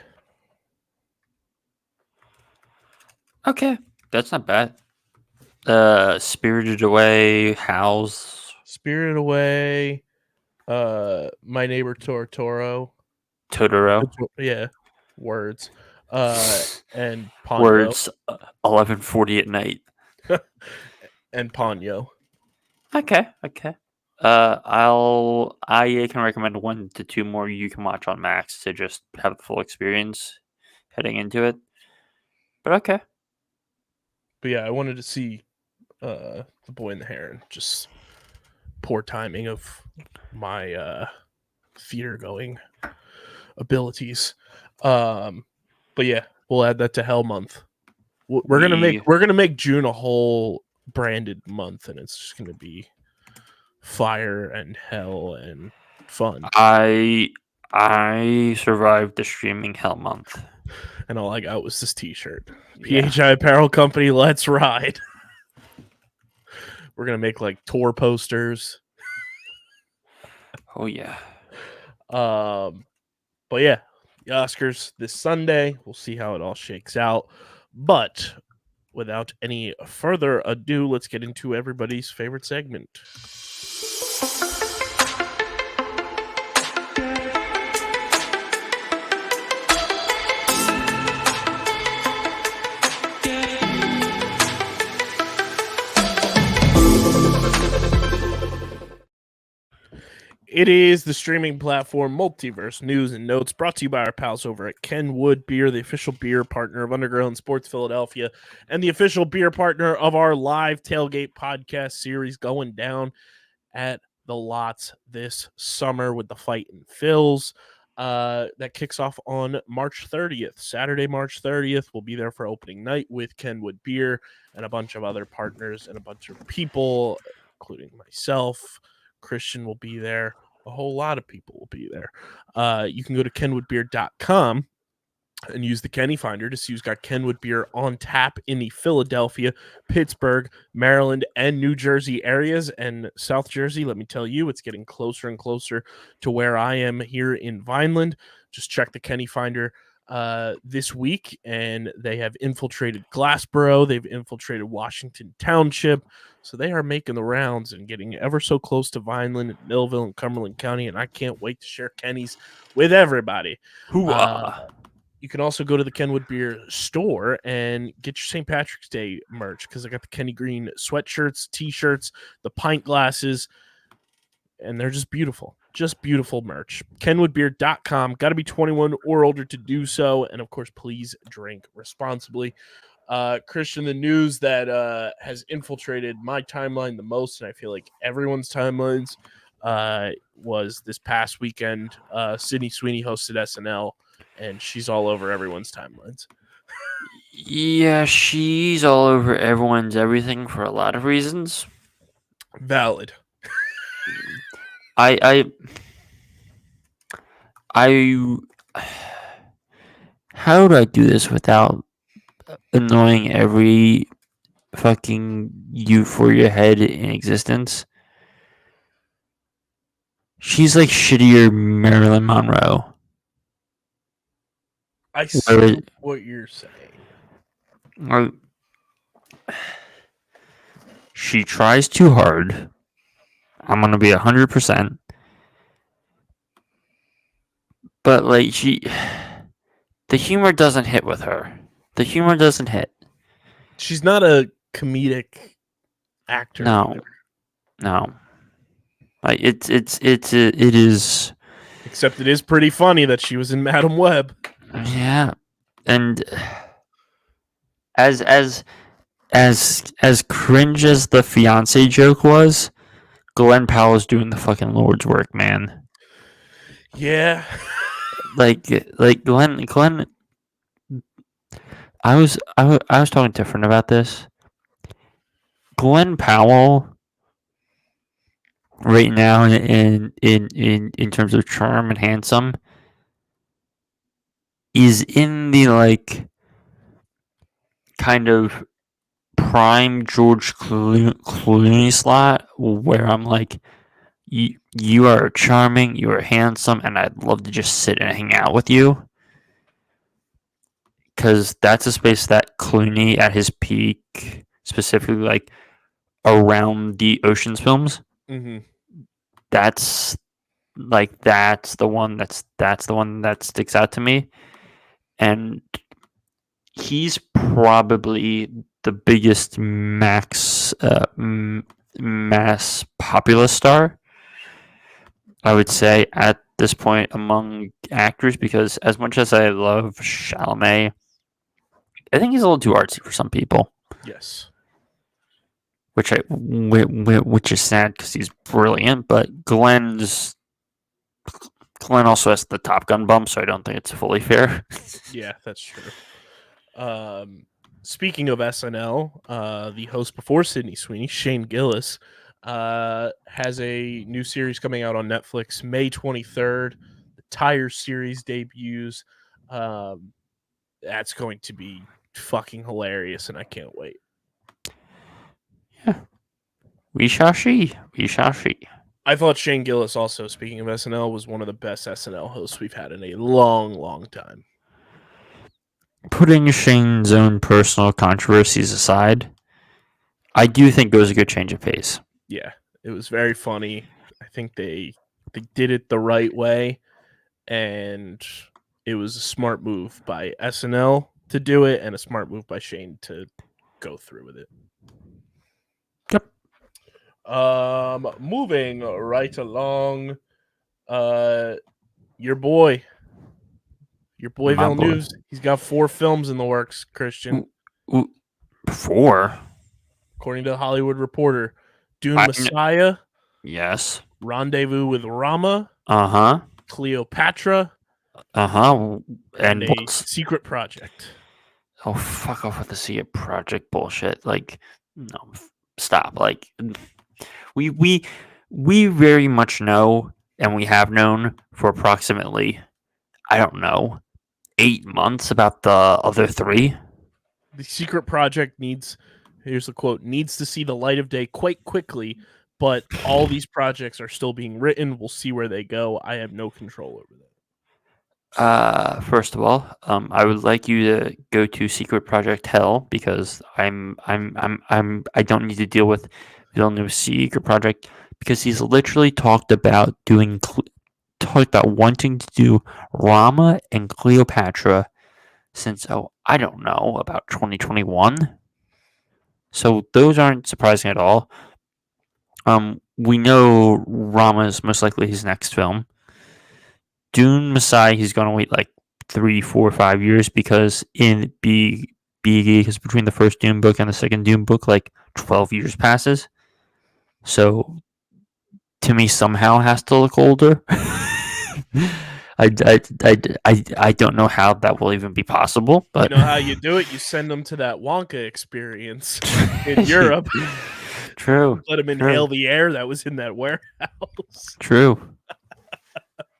Okay, that's not bad. Spirited Away, Howl's, Spirited Away, My Neighbor Totoro. Totoro. Yeah, words. And Ponyo. Words 11:40 at night. And Ponyo. Okay. I can recommend 1 to 2 more you can watch on Max to just have the full experience heading into it. But okay. But yeah, I wanted to see The Boy and the Heron. Just poor timing of my theater going abilities. But yeah, we'll add that to Hell Month. We're gonna make June a whole branded month, and it's just gonna be fire and hell and fun. I survived the streaming hell month. And all I got was this t-shirt. Yeah. PHI Apparel Company, let's ride. We're gonna make like tour posters. Oh yeah. But yeah, the Oscars this Sunday. We'll see how it all shakes out. But without any further ado, let's get into everybody's favorite segment. It is the streaming platform Multiverse News and Notes, brought to you by our pals over at Kenwood Beer, the official beer partner of Underground Sports Philadelphia, and the official beer partner of our live tailgate podcast series going down at the Lots this summer with the Fight and Phils. That kicks off on March 30th. Saturday, March 30th. We'll be there for opening night with Kenwood Beer and a bunch of other partners and a bunch of people, including myself. Christian will be there. A whole lot of people will be there. You can go to kenwoodbeer.com and use the Kenny Finder to see who's got Kenwood Beer on tap in the Philadelphia, Pittsburgh, Maryland, and New Jersey areas. And South Jersey, let me tell you, it's getting closer and closer to where I am here in Vineland. Just check the Kenny Finder this week, and they have infiltrated Glassboro. They've infiltrated Washington Township. So they are making the rounds and getting ever so close to Vineland and Millville and Cumberland County, and I can't wait to share Kenny's with everybody. You can also go to the Kenwood Beer store and get your St. Patrick's Day merch, because I got the Kenny Green sweatshirts, T-shirts, the pint glasses, and they're just beautiful. Just beautiful merch. KenwoodBeer.com. Got to be 21 or older to do so. And, of course, please drink responsibly. Christian, the news that has infiltrated my timeline the most, and I feel like everyone's timelines, was this past weekend. Sydney Sweeney hosted SNL, and she's all over everyone's timelines. Yeah, she's all over everyone's everything for a lot of reasons. Valid. How do I do this without annoying every fucking Euphoria head in existence? She's like shittier Marilyn Monroe. I see what you're saying. She tries too hard. I'm gonna be 100%. But like the humor doesn't hit with her. The humor doesn't hit. She's not a comedic actor. No. Like it is. Except it is pretty funny that she was in Madam Web. Yeah, and as cringe as the fiance joke was, Glenn Powell's doing the fucking Lord's work, man. Yeah. like Glenn. I was talking to a friend about this. Glenn Powell, right now, in terms of charm and handsome, is in the like kind of prime George Clooney slot, where I'm like, you are charming, you are handsome, and I'd love to just sit and hang out with you. Because that's a space that Clooney at his peak, specifically like around the Ocean's films, that's the one that sticks out to me. And he's probably the biggest mass populist star, I would say, at this point among actors, because as much as I love Chalamet, I think he's a little too artsy for some people. Yes. Which is sad because he's brilliant, but Glenn also has the Top Gun bump, so I don't think it's fully fair. Yeah, that's true. Speaking of SNL, the host before Sydney Sweeney, Shane Gillis, has a new series coming out on Netflix May 23rd. The Tire series debuts. That's going to be fucking hilarious, and I can't wait. Yeah. We shall see. I thought Shane Gillis, also, speaking of SNL, was one of the best SNL hosts we've had in a long, long time. Putting Shane's own personal controversies aside, I do think it was a good change of pace. Yeah, it was very funny. I think they did it the right way, and it was a smart move by SNL to do it, and a smart move by Shane to go through with it. Yep. Moving right along, your boy Villeneuve, he's got 4 films in the works, Christian. 4? According to the Hollywood Reporter. Dune Messiah. Yes. Rendezvous with Rama. Cleopatra. And a secret project. Oh, fuck off with the secret project bullshit. Like, no, stop. Like, we very much know, and we have known for approximately, I don't know, 8 months about the other 3. The secret project here's the quote, needs to see the light of day quite quickly, but all these projects are still being written. We'll see where they go. I have no control over that. First of all, I would like you to go to Secret Project Hell because I don't need to deal with Villeneuve's Secret Project because he's literally talked about wanting to do Rama and Cleopatra since I don't know, about 2021. So those aren't surprising at all. We know Rama is most likely his next film. Dune Messiah, he's gonna wait like 3, 4, 5 years because because between the first Dune book and the second Dune book, like 12 years passes. So Timmy somehow has to look older. I don't know how that will even be possible, but You know how you do it? You send them to that Wonka experience in Europe. True. Let him inhale the air that was in that warehouse. True.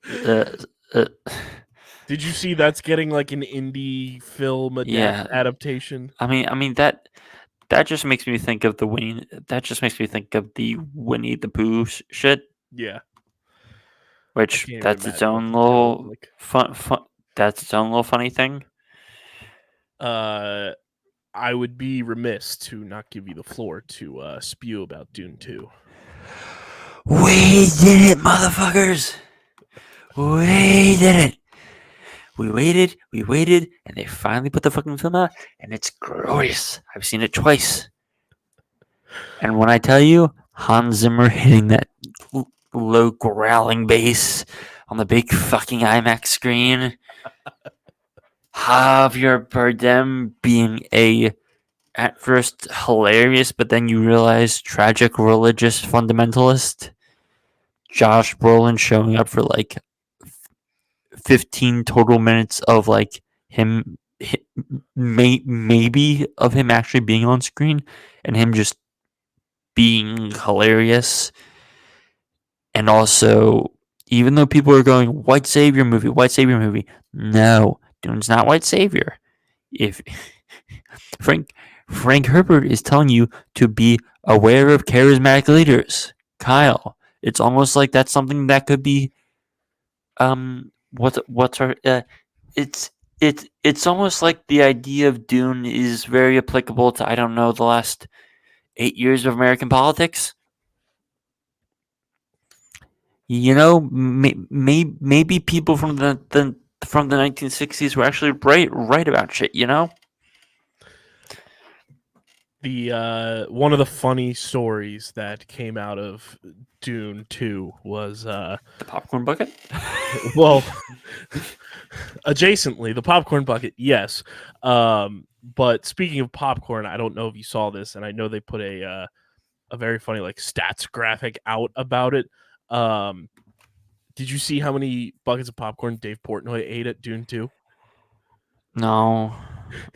Did you see that's getting like an indie film adaptation? I mean that just makes me think of the Winnie. That just makes me think of the Winnie the Pooh shit. Yeah, Which that's its own little fun. That's its own little funny thing. I would be remiss to not give you the floor to spew about Dune 2. We did it, motherfuckers! We did it! We waited, and they finally put the fucking film out, and it's glorious. I've seen it twice. And when I tell you, Hans Zimmer hitting that low growling bass on the big fucking IMAX screen, Javier Bardem being at first hilarious, but then you realize tragic religious fundamentalist, Josh Brolin showing up for like 15 total minutes of like him maybe of him actually being on screen and him just being hilarious. And also, even though people are going white savior movie, no, Dune's not white savior. If Frank Herbert is telling you to be aware of charismatic leaders, Kyle, it's almost like that's something that could be it's almost like the idea of Dune is very applicable to, I don't know, the last 8 years of American politics. You know, maybe people from the 1960s were actually right about shit, you know? The one of the funny stories that came out of Dune 2 was the popcorn bucket. Well, adjacently, the popcorn bucket, yes. But speaking of popcorn, I don't know if you saw this, and I know they put a very funny like stats graphic out about it. Did you see how many buckets of popcorn Dave Portnoy ate at Dune 2? No,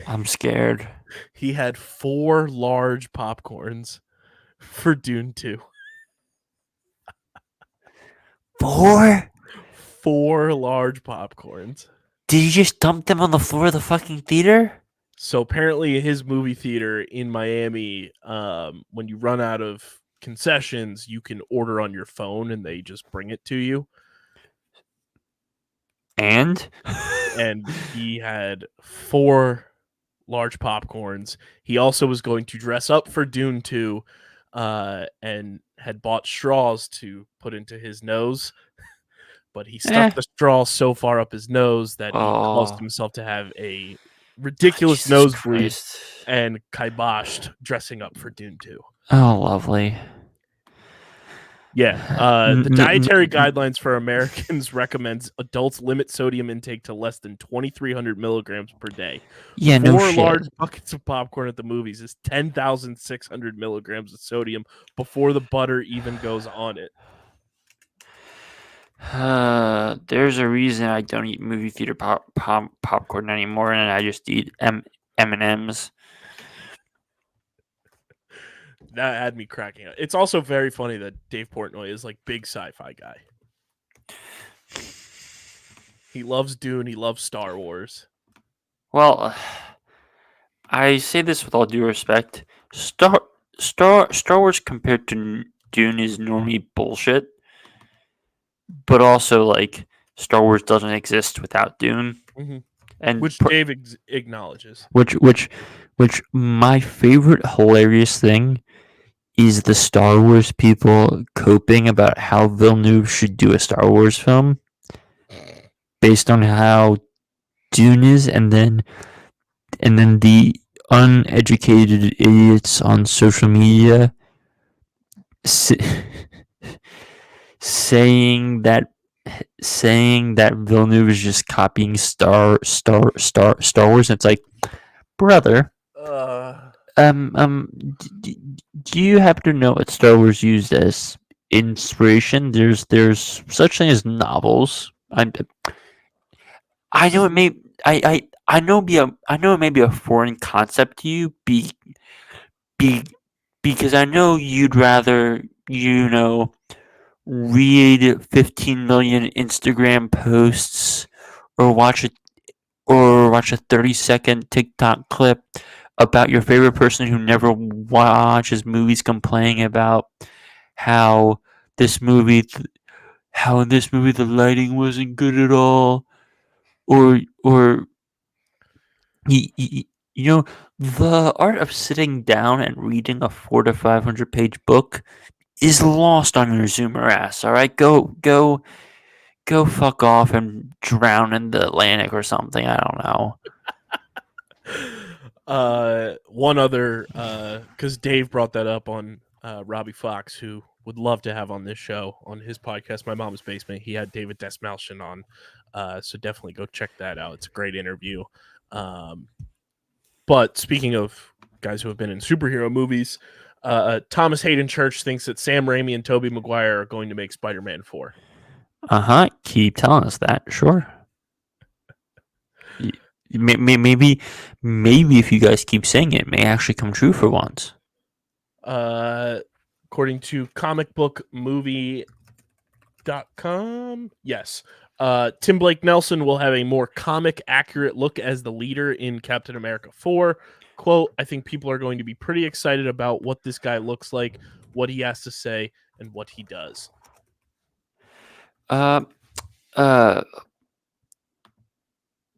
I'm scared. He had 4 large popcorns for Dune 2. 4? 4 large popcorns. Did you just dump them on the floor of the fucking theater? So apparently his movie theater in Miami, when you run out of concessions, you can order on your phone and they just bring it to you. And he had 4 large popcorns. He also was going to dress up for Dune 2 and had bought straws to put into his nose. But he stuck the straw so far up his nose that he caused himself to have a ridiculous nosebleed and kiboshed dressing up for Dune 2. Oh, lovely. Yeah. The dietary guidelines for Americans recommends adults limit sodium intake to less than 2,300 milligrams per day. Yeah, 4 large buckets of popcorn at the movies is 10,600 milligrams of sodium before the butter even goes on it. There's a reason I don't eat movie theater popcorn anymore, and I just eat M&Ms. That had me cracking up. It's also very funny that Dave Portnoy is like big sci-fi guy. He loves Dune. He loves Star Wars. Well, I say this with all due respect. Star Wars compared to Dune is normally bullshit. But also, like, Star Wars doesn't exist without Dune, and Which Dave acknowledges. which my favorite hilarious thing is the Star Wars people coping about how Villeneuve should do a Star Wars film based on how Dune is, and then the uneducated idiots on social media saying that Villeneuve is just copying Star Wars. And it's like, brother, do you happen to know what Star Wars used as inspiration? There's such thing as novels. I know it may I know it may be a foreign concept to you, because I know you'd rather read 15 million Instagram posts or watch a 30-second TikTok clip about your favorite person who never watches movies complaining about how this movie the lighting wasn't good at all, or the art of sitting down and reading a 400 to 500 page book is lost on your Zoomer ass. All right, go fuck off and drown in the Atlantic or something. I don't know. One other, because Dave brought that up on Robbie Fox, who would love to have on this show on his podcast, My Mom's Basement. He had David Desmalchin on, so definitely go check that out. It's a great interview. But speaking of guys who have been in superhero movies, Thomas Hayden Church thinks that Sam Raimi and Tobey Maguire are going to make Spider-Man 4. Keep telling us that. Sure. Maybe if you guys keep saying it may actually come true for once. According to comicbookmovie.com, yes. Tim Blake Nelson will have a more comic accurate look as the leader in Captain America 4. Quote, I think people are going to be pretty excited about what this guy looks like, what he has to say, and what he does.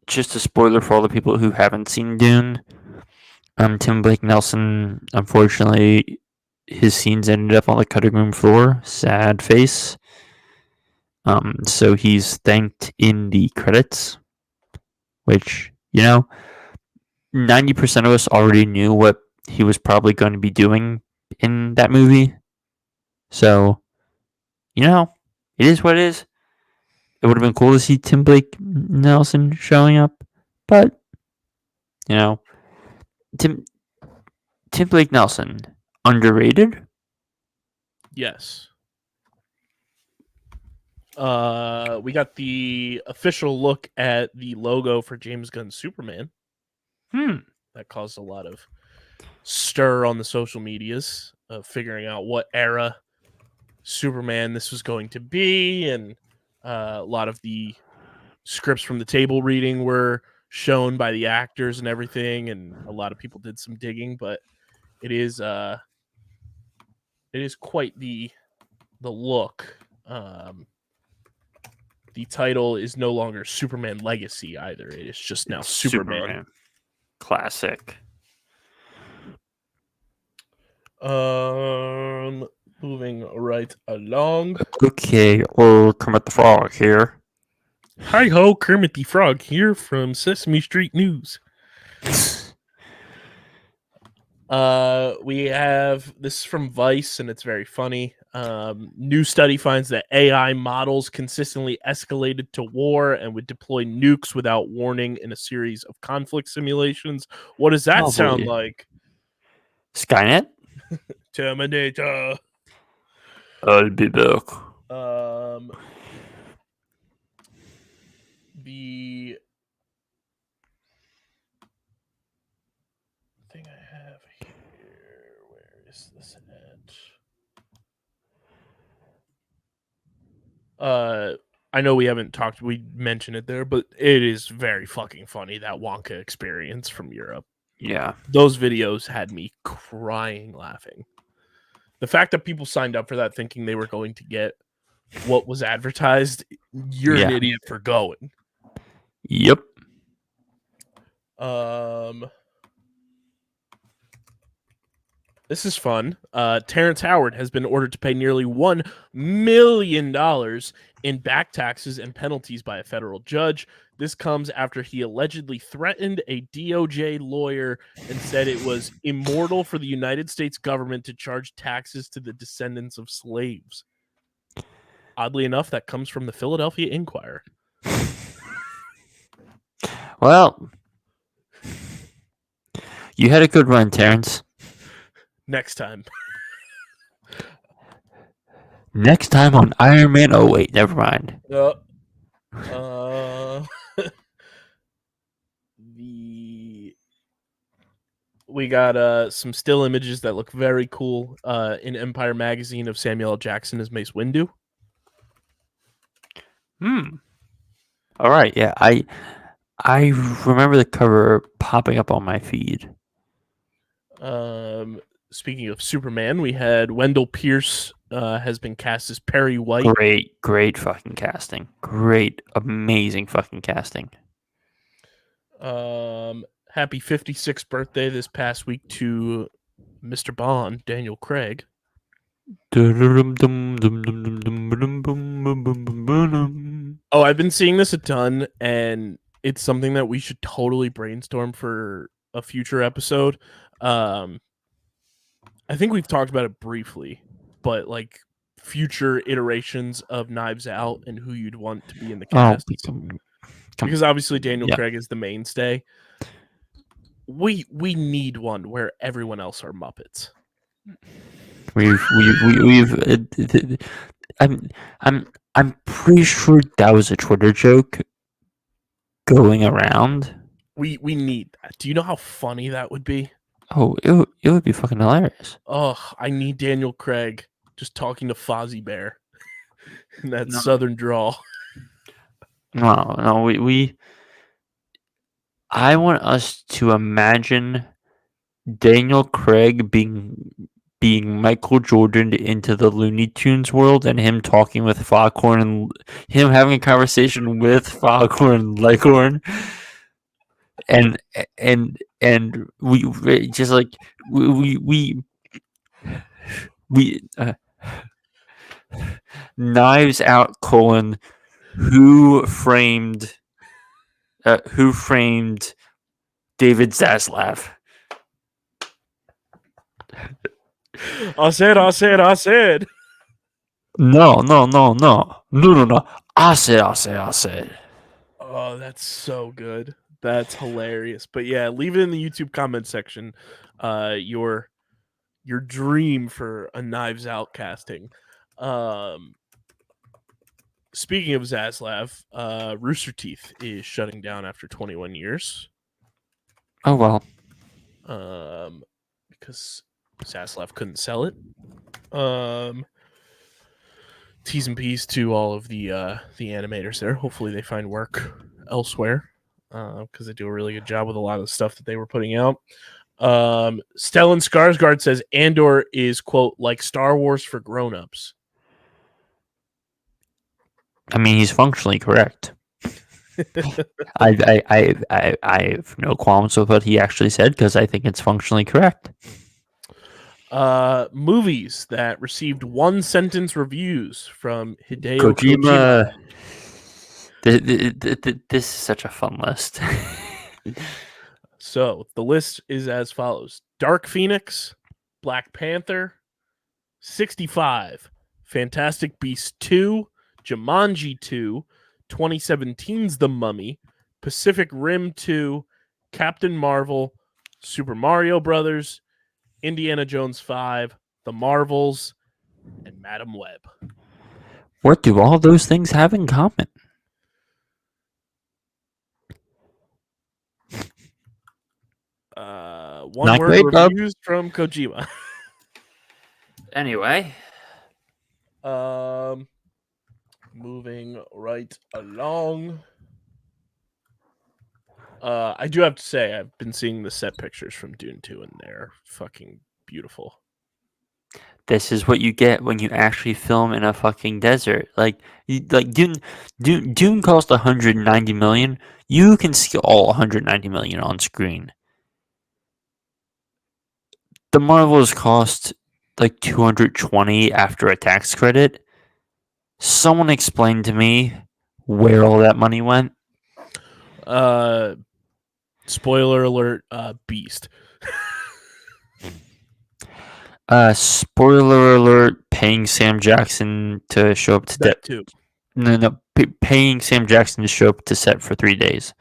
Just a spoiler for all the people who haven't seen Dune. Tim Blake Nelson, unfortunately, his scenes ended up on the cutting room floor. Sad face. So he's thanked in the credits, which, 90% of us already knew what he was probably going to be doing in that movie. So, it is what it is. It would have been cool to see Tim Blake Nelson showing up, but, Tim Blake Nelson, underrated? Yes. We got the official look at the logo for James Gunn's Superman. That caused a lot of stir on the social medias of figuring out what era Superman this was going to be, and a lot of the scripts from the table reading were shown by the actors and everything, and a lot of people did some digging, but it is quite the look. The title is no longer Superman Legacy either. It is just now Superman. Classic. Moving right along. Okay, Kermit the Frog here. Hi ho, Kermit the Frog here from Sesame Street News. We have this from Vice, and it's very funny. New study finds that AI models consistently escalated to war and would deploy nukes without warning in a series of conflict simulations. What does that sound like? Skynet? Terminator. I'll be back. The thing I have here, where is this at? I know we mentioned it there, but it is very fucking funny, that Wonka experience from Europe. Yeah. Those videos had me crying laughing. The fact that people signed up for that thinking they were going to get what was advertised you're an idiot for going. Yep. This is fun. Terrence Howard has been ordered to pay nearly $1 million in back taxes and penalties by a federal judge. This comes after he allegedly threatened a DOJ lawyer and said it was immoral for the United States government to charge taxes to the descendants of slaves. Oddly enough, that comes from the Philadelphia Inquirer. Well, you had a good run, Terrence. Next time. Next time on Iron Man. Oh, wait, never mind. We got some still images that look very cool in Empire magazine of Samuel L. Jackson as Mace Windu. All right, yeah, I remember the cover popping up on my feed. Speaking of Superman, we had Wendell Pierce has been cast as Perry White. Great fucking casting. Great, amazing fucking casting. Happy 56th birthday this past week to Mr. Bond, Daniel Craig. Oh, I've been seeing this a ton, and it's something that we should totally brainstorm for a future episode. I think we've talked about it briefly, but like future iterations of Knives Out and who you'd want to be in the cast. Because obviously Daniel Craig is the mainstay. We need one where everyone else are Muppets. I'm pretty sure that was a Twitter joke going around. We need that. Do you know how funny that would be? Oh, it would be fucking hilarious. Oh, I need Daniel Craig just talking to Fozzie Bear in that southern drawl. No, I want us to imagine Daniel Craig being Michael Jordan into the Looney Tunes world, and him talking with Foghorn, and him having a conversation with Foghorn and Leghorn, and we just like we Knives Out : who framed David Zaslav. I said. No. I said. Oh, that's so good. That's hilarious. But yeah, leave it in the YouTube comment section. Your dream for a Knives Out casting. Speaking of Zaslav, Rooster Teeth is shutting down after 21 years. Oh well. Because Zaslav couldn't sell it. T's and P's to all of the animators there. Hopefully they find work elsewhere because they do a really good job with a lot of the stuff that they were putting out. Stellan Skarsgård says Andor is, quote, like Star Wars for grown-ups. I mean, he's functionally correct. I have no qualms with what he actually said because I think it's functionally correct. Movies that received one-sentence reviews from Hideo Kojima. This is such a fun list. So the list is as follows: Dark Phoenix, Black Panther, 65, Fantastic Beasts 2, Jumanji 2, 2017's The Mummy, Pacific Rim 2, Captain Marvel, Super Mario Brothers, Indiana Jones 5, The Marvels, and Madam Web. What do all those things have in common? One Not word great, reviews from Kojima. Anyway. Moving right along. I do have to say, I've been seeing the set pictures from Dune 2, and they're fucking beautiful. this is what you get when you actually film in a fucking desert. Like Dune cost 190 million. You can see all 190 million on screen. The Marvels cost like 220 after a tax credit. Someone explain to me where all that money went. Spoiler alert, Beast. Spoiler alert, paying Sam Jackson to show up to That too. paying Sam Jackson to show up to set for 3 days.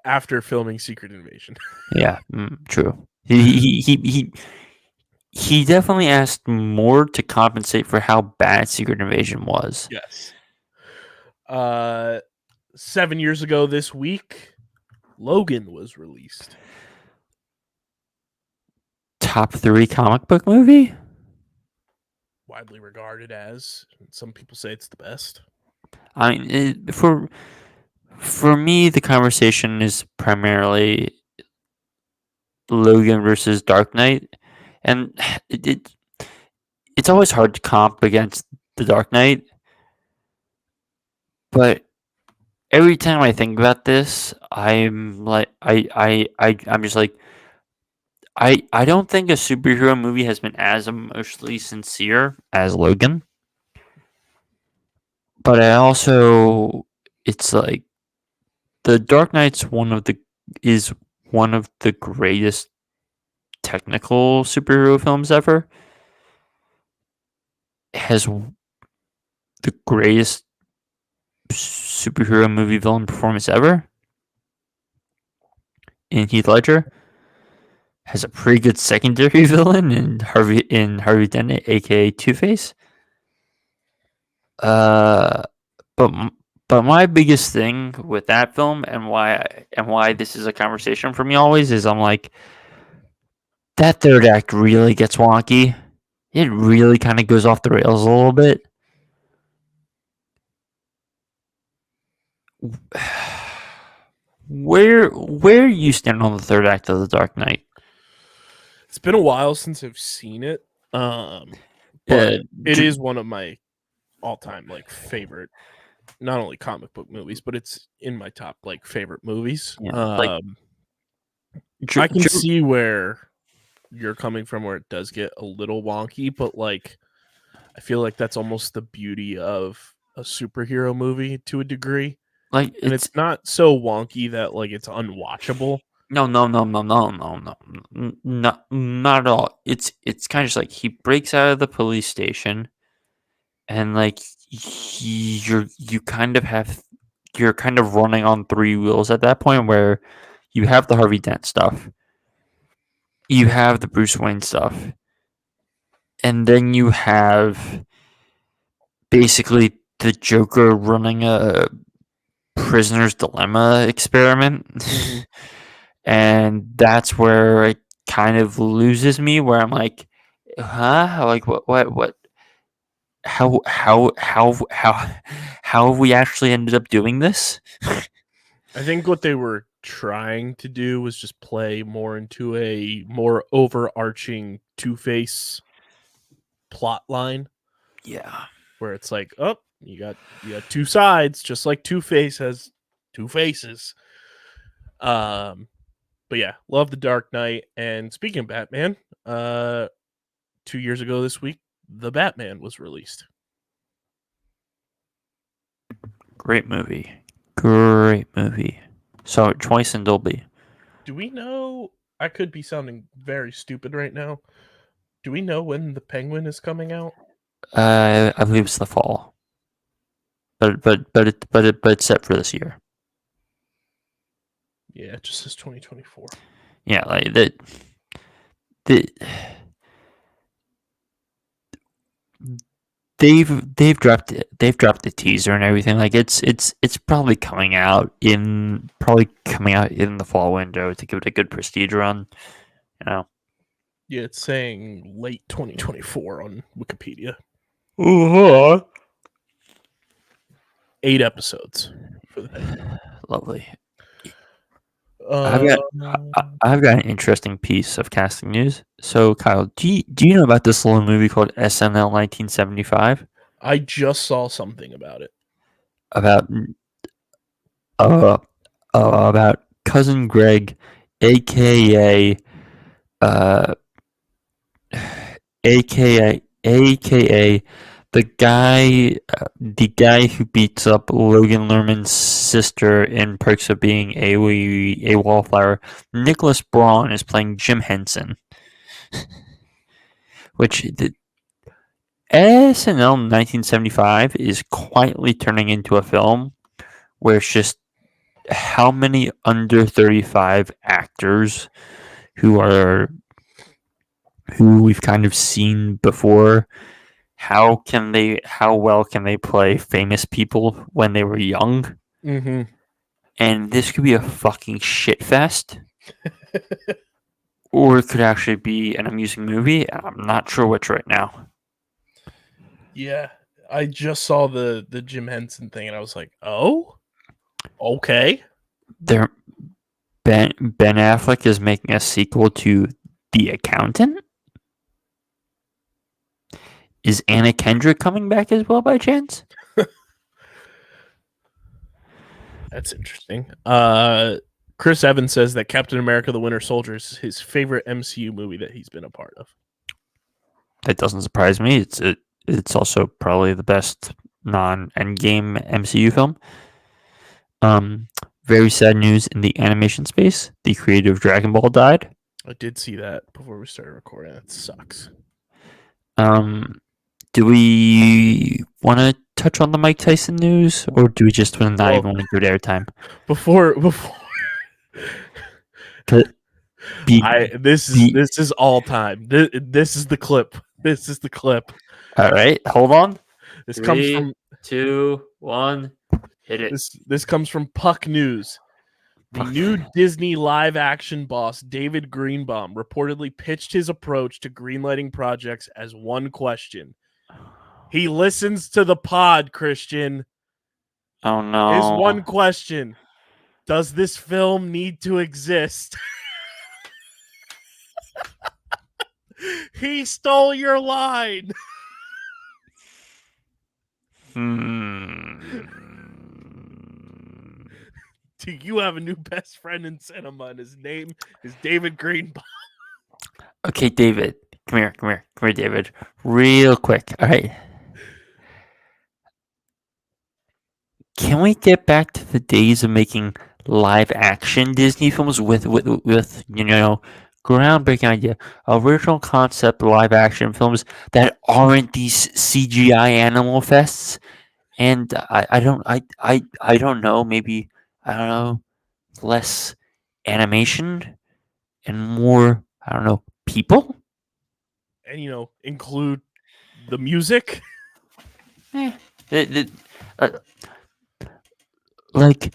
After filming Secret Invasion. Yeah, true. He definitely asked more to compensate for how bad Secret Invasion was. Yes. 7 years ago this week, Logan was released. Top 3 comic book movie? Widely regarded as. Some people say it's the best. I mean, for me, the conversation is primarily Logan versus Dark Knight, and it's always hard to comp against the Dark Knight. But every time I think about this, I'm like, I'm just like, I don't think a superhero movie has been as emotionally sincere as Logan. But I also, it's like, the Dark Knight's one of the greatest technical superhero films ever. It has the greatest superhero movie villain performance ever in Heath Ledger. Has a pretty good secondary villain in Harvey Dent, aka Two-Face. But my biggest thing with that film and why this is a conversation for me always is I'm like, that third act really gets wonky. It really kind of goes off the rails a little bit. Where you stand on the third act of The Dark Knight? It's been a while since I've seen it. But it is one of my all-time like favorite, not only comic book movies, but it's in my top like favorite movies. Yeah, I can see where you're coming from, where it does get a little wonky, but like I feel like that's almost the beauty of a superhero movie to a degree. Like, and it's not so wonky that like it's unwatchable. No, not at all. It's kind of just like he breaks out of the police station, and like you're kind of running on 3 wheels at that point, where you have the Harvey Dent stuff, you have the Bruce Wayne stuff, and then you have basically the Joker running a prisoner's dilemma experiment. Mm-hmm. And that's where it kind of loses me, where I'm like, huh? Like, what? How have we actually ended up doing this? I think what they were trying to do was just play more into a more overarching Two-Face plot line. Yeah. Where it's like, oh, you got 2 sides, just like Two-Face has 2 faces. But yeah, love The Dark Knight. And speaking of Batman, 2 years ago this week, The Batman was released. Great movie. Saw it twice in Dolby. Do we know? I could be sounding very stupid right now. Do we know when The Penguin is coming out? I believe it's the fall. But it's set for this year. Yeah, it just says 2024. Yeah, like they've dropped the teaser and everything. Like it's probably coming out in the fall window to give it a good prestige run. You know. Yeah, it's saying late 2024 on Wikipedia. 8 episodes for the Penguin. Lovely. I've got an interesting piece of casting news. So Kyle, do you know about this little movie called SNL 1975 I just saw something about it. about uh about cousin Greg, aka uh aka the guy who beats up Logan Lerman's sister in Perks of Being a Wallflower. Nicholas Braun is playing Jim Henson, which the SNL 1975 is quietly turning into a film where it's just how many under 35 actors who are who we've kind of seen before, how well can they play famous people when they were young? Mm-hmm. And this could be a fucking shit fest, or it could actually be an amusing movie. I'm not sure which right now. Yeah, I just saw the Jim Henson thing, and I was like, oh, okay. There, Ben Affleck is making a sequel to The Accountant. Is Anna Kendrick coming back as well by chance? That's interesting. Chris Evans says that Captain America: The Winter Soldier is his favorite MCU movie that he's been a part of. That doesn't surprise me. It's also probably the best non-Endgame MCU film. Very sad news in the animation space. The creator of Dragon Ball died. I did see that before we started recording. That sucks. Do we want to touch on the Mike Tyson news, or do we just not even want to give it airtime? Before this is all time. This is the clip. This is the clip. All right, hold on. This comes from 2, 1. Hit it. This comes from Puck News. The new Disney live-action boss, David Greenbaum, reportedly pitched his approach to greenlighting projects as one question. He listens to the pod, Christian. Oh, no. His one question. Does this film need to exist? He stole your line. Do you have a new best friend in cinema, and his name is David Greenbaum? Okay, David. Come here, David. Real quick. All right. Can we get back to the days of making live action Disney films with groundbreaking idea, original concept live action films that aren't these CGI animal fests? And I don't know, maybe, I don't know, less animation and more, I don't know, people? And, include the music? Like,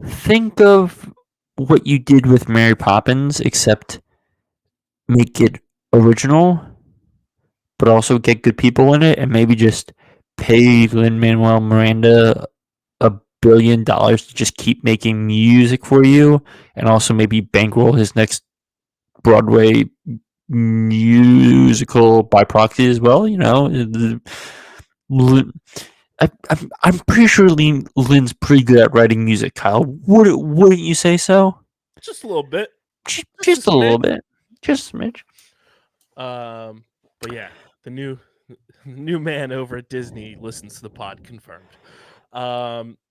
think of what you did with Mary Poppins, except make it original, but also get good people in it, and maybe just pay Lin-Manuel Miranda $1 billion to just keep making music for you, and also maybe bankroll his next Broadway musical by proxy as well. I'm pretty sure Lynn's pretty good at writing music, Kyle. Wouldn't you say so? Just a little bit. Just a little bit. Just a smidge. But yeah, the new man over at Disney listens to the pod, confirmed.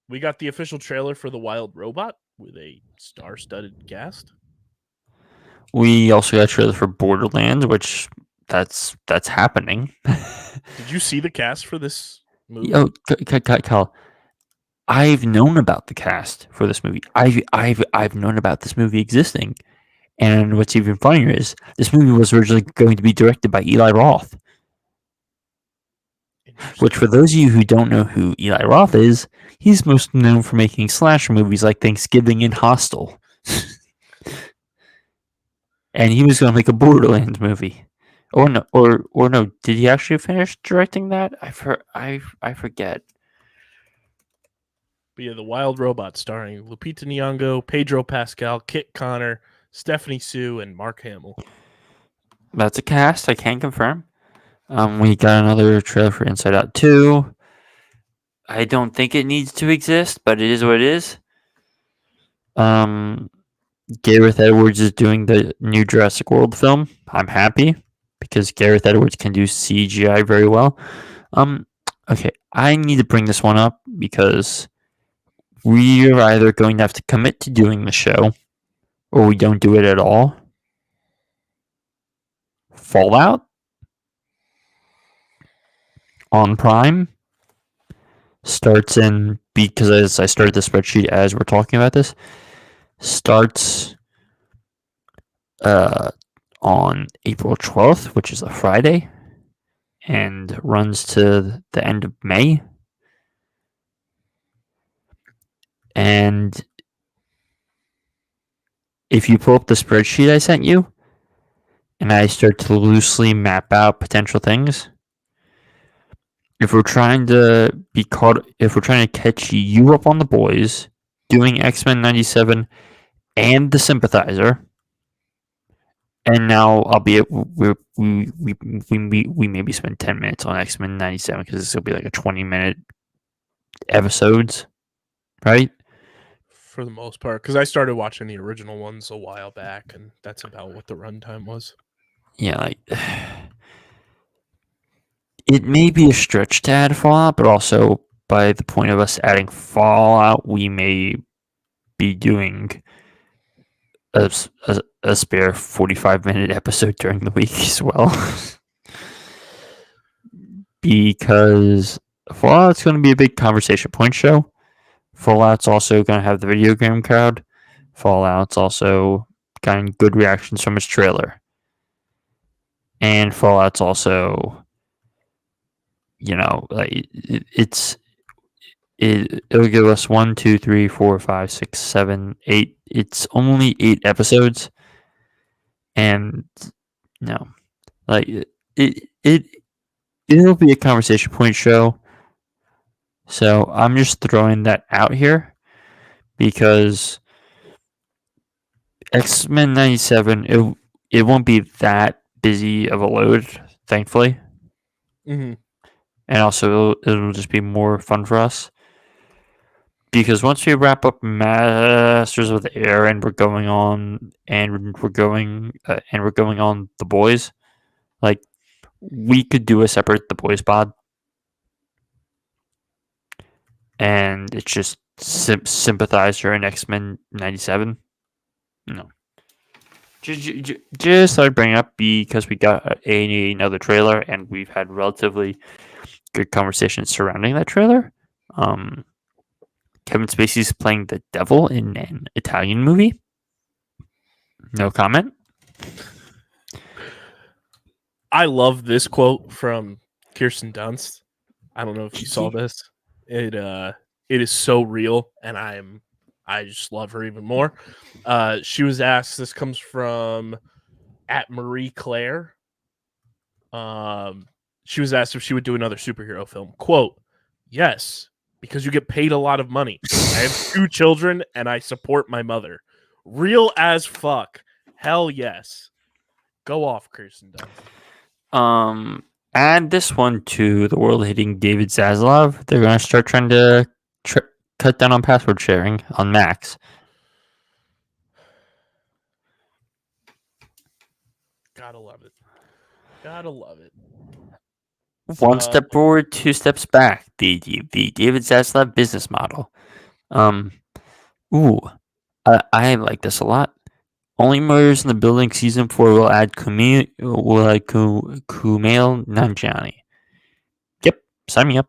We got the official trailer for The Wild Robot with a star-studded cast. We also got a trailer for Borderlands, which that's happening. Did you see the cast for this movie? Oh, Kyle, I've known about the cast for this movie. I've known about this movie existing, and what's even funnier is this movie was originally going to be directed by Eli Roth. Which, for those of you who don't know who Eli Roth is, he's most known for making slasher movies like Thanksgiving and Hostel. And he was going to make a Borderlands movie. Or no, did he actually finish directing that? I forget. But yeah, The Wild Robot starring Lupita Nyong'o, Pedro Pascal, Kit Connor, Stephanie Sue, and Mark Hamill. That's a cast. I can confirm. We got another trailer for Inside Out 2. I don't think it needs to exist, but it is what it is. Gareth Edwards is doing the new Jurassic World film. I'm happy because Gareth Edwards can do CGI very well. Okay, I need to bring this one up because we're either going to have to commit to doing the show or we don't do it at all. Fallout on Prime starts in, because as I started the spreadsheet as we're talking about this, starts on April 12th, which is a Friday, and runs to the end of May. And if you pull up the spreadsheet I sent you, and I start to loosely map out potential things, if we're trying to catch you up on the boys, doing X-Men 97 and the Sympathizer, and now I'll be we maybe spend 10 minutes on X-Men 97 because this will be like a 20-minute episodes, right? For the most part, because I started watching the original ones a while back, and that's about what the runtime was. Yeah, like it may be a stretch to add Fallout, but also by the point of us adding Fallout, we may be doing a spare 45-minute episode during the week as well. Because Fallout's going to be a big conversation point show. Fallout's also going to have the video game crowd. Fallout's also gotten good reactions from its trailer. And Fallout's also, like it'll give us 1, 2, 3, 4, 5, 6, 7, 8. It's only 8 episodes, and like it'll be a conversation point show. So I'm just throwing that out here because X-Men 97 it won't be that busy of a load, thankfully. Mm-hmm. And also it'll just be more fun for us. Because once we wrap up Masters of the Air and we're going on The Boys, like we could do a separate The Boys pod, and it's just Sympathizer and X-Men 97. No, just thought I'd bring it up because we got another trailer and we've had relatively good conversations surrounding that trailer. Kevin Spacey's playing the devil in an Italian movie. No comment. I love this quote from Kirsten Dunst. I don't know if you saw this. It is so real, and I just love her even more. She was asked. This comes from @Marie-Claire. She was asked if she would do another superhero film. Quote: "Yes, because you get paid a lot of money. I have 2 children, and I support my mother. Real as fuck. Hell yes. Go off, Kirsten Dunst." Add this one to the world-hitting David Zaslav. They're going to start trying to cut down on password sharing on Macs. Gotta love it. Gotta love it. One step forward, 2 steps back. The David Zaslav business model. I like this a lot. Only Murders in the Building season 4 will add Kumail Nanjiani. Yep, sign me up.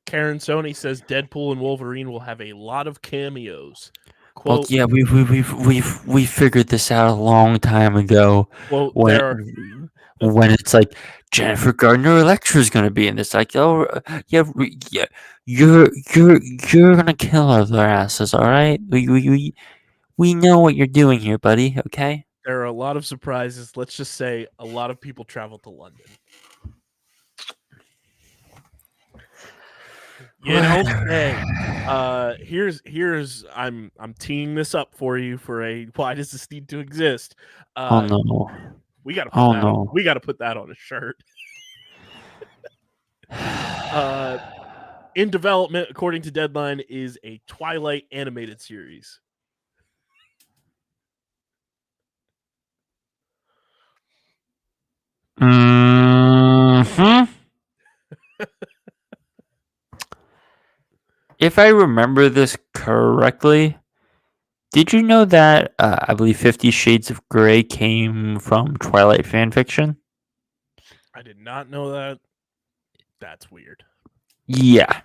Karen Sony says Deadpool and Wolverine will have a lot of cameos. Quote, well, yeah, we figured this out a long time ago. Well, when it's like Jennifer Gardner Electra is going to be in this, like, oh yeah, you're gonna kill their asses, all right? We know what you're doing here, buddy. Okay. There are a lot of surprises. Let's just say a lot of people travel to London. You don't say. Here's I'm teeing this up for you for a why does this need to exist? Oh no! We got to put Oh that on. no! We got to put that on a shirt. In development, according to Deadline, is a Twilight animated series. Hmm. If I remember this correctly, did you know that I believe 50 Shades of Grey came from Twilight fanfiction? I did not know that. That's weird. Yeah.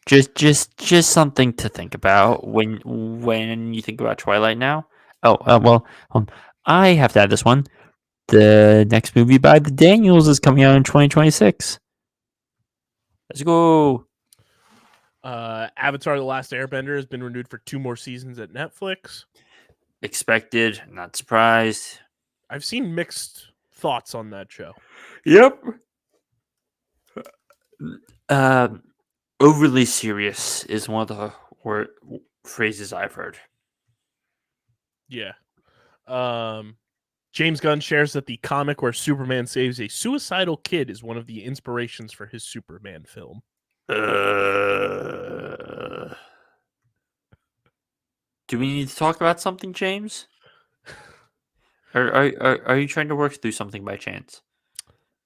Just something to think about when you think about Twilight now. Oh, well, I have to add this one. The next movie by the Daniels is coming out in 2026. Let's go. Avatar: The Last Airbender has been renewed for 2 more seasons at Netflix. Expected, not surprised. I've seen mixed thoughts on that show. Yep. Overly serious is one of the phrases I've heard. Yeah. James Gunn shares that the comic where Superman saves a suicidal kid is one of the inspirations for his Superman film. Do we need to talk about something, James? Are you trying to work through something by chance?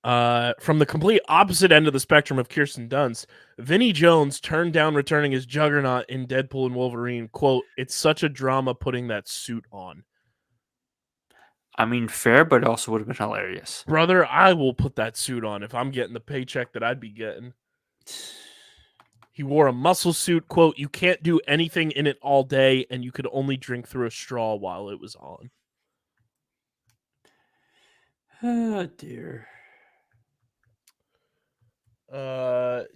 From the complete opposite end of the spectrum of Kirsten Dunst, Vinnie Jones turned down returning as Juggernaut in Deadpool and Wolverine. Quote, "It's such a drama putting that suit on." I mean, fair, but it also would have been hilarious. Brother, I will put that suit on if I'm getting the paycheck that I'd be getting. He wore a muscle suit. Quote, "You can't do anything in it all day, and you could only drink through a straw while it was on." Oh, dear.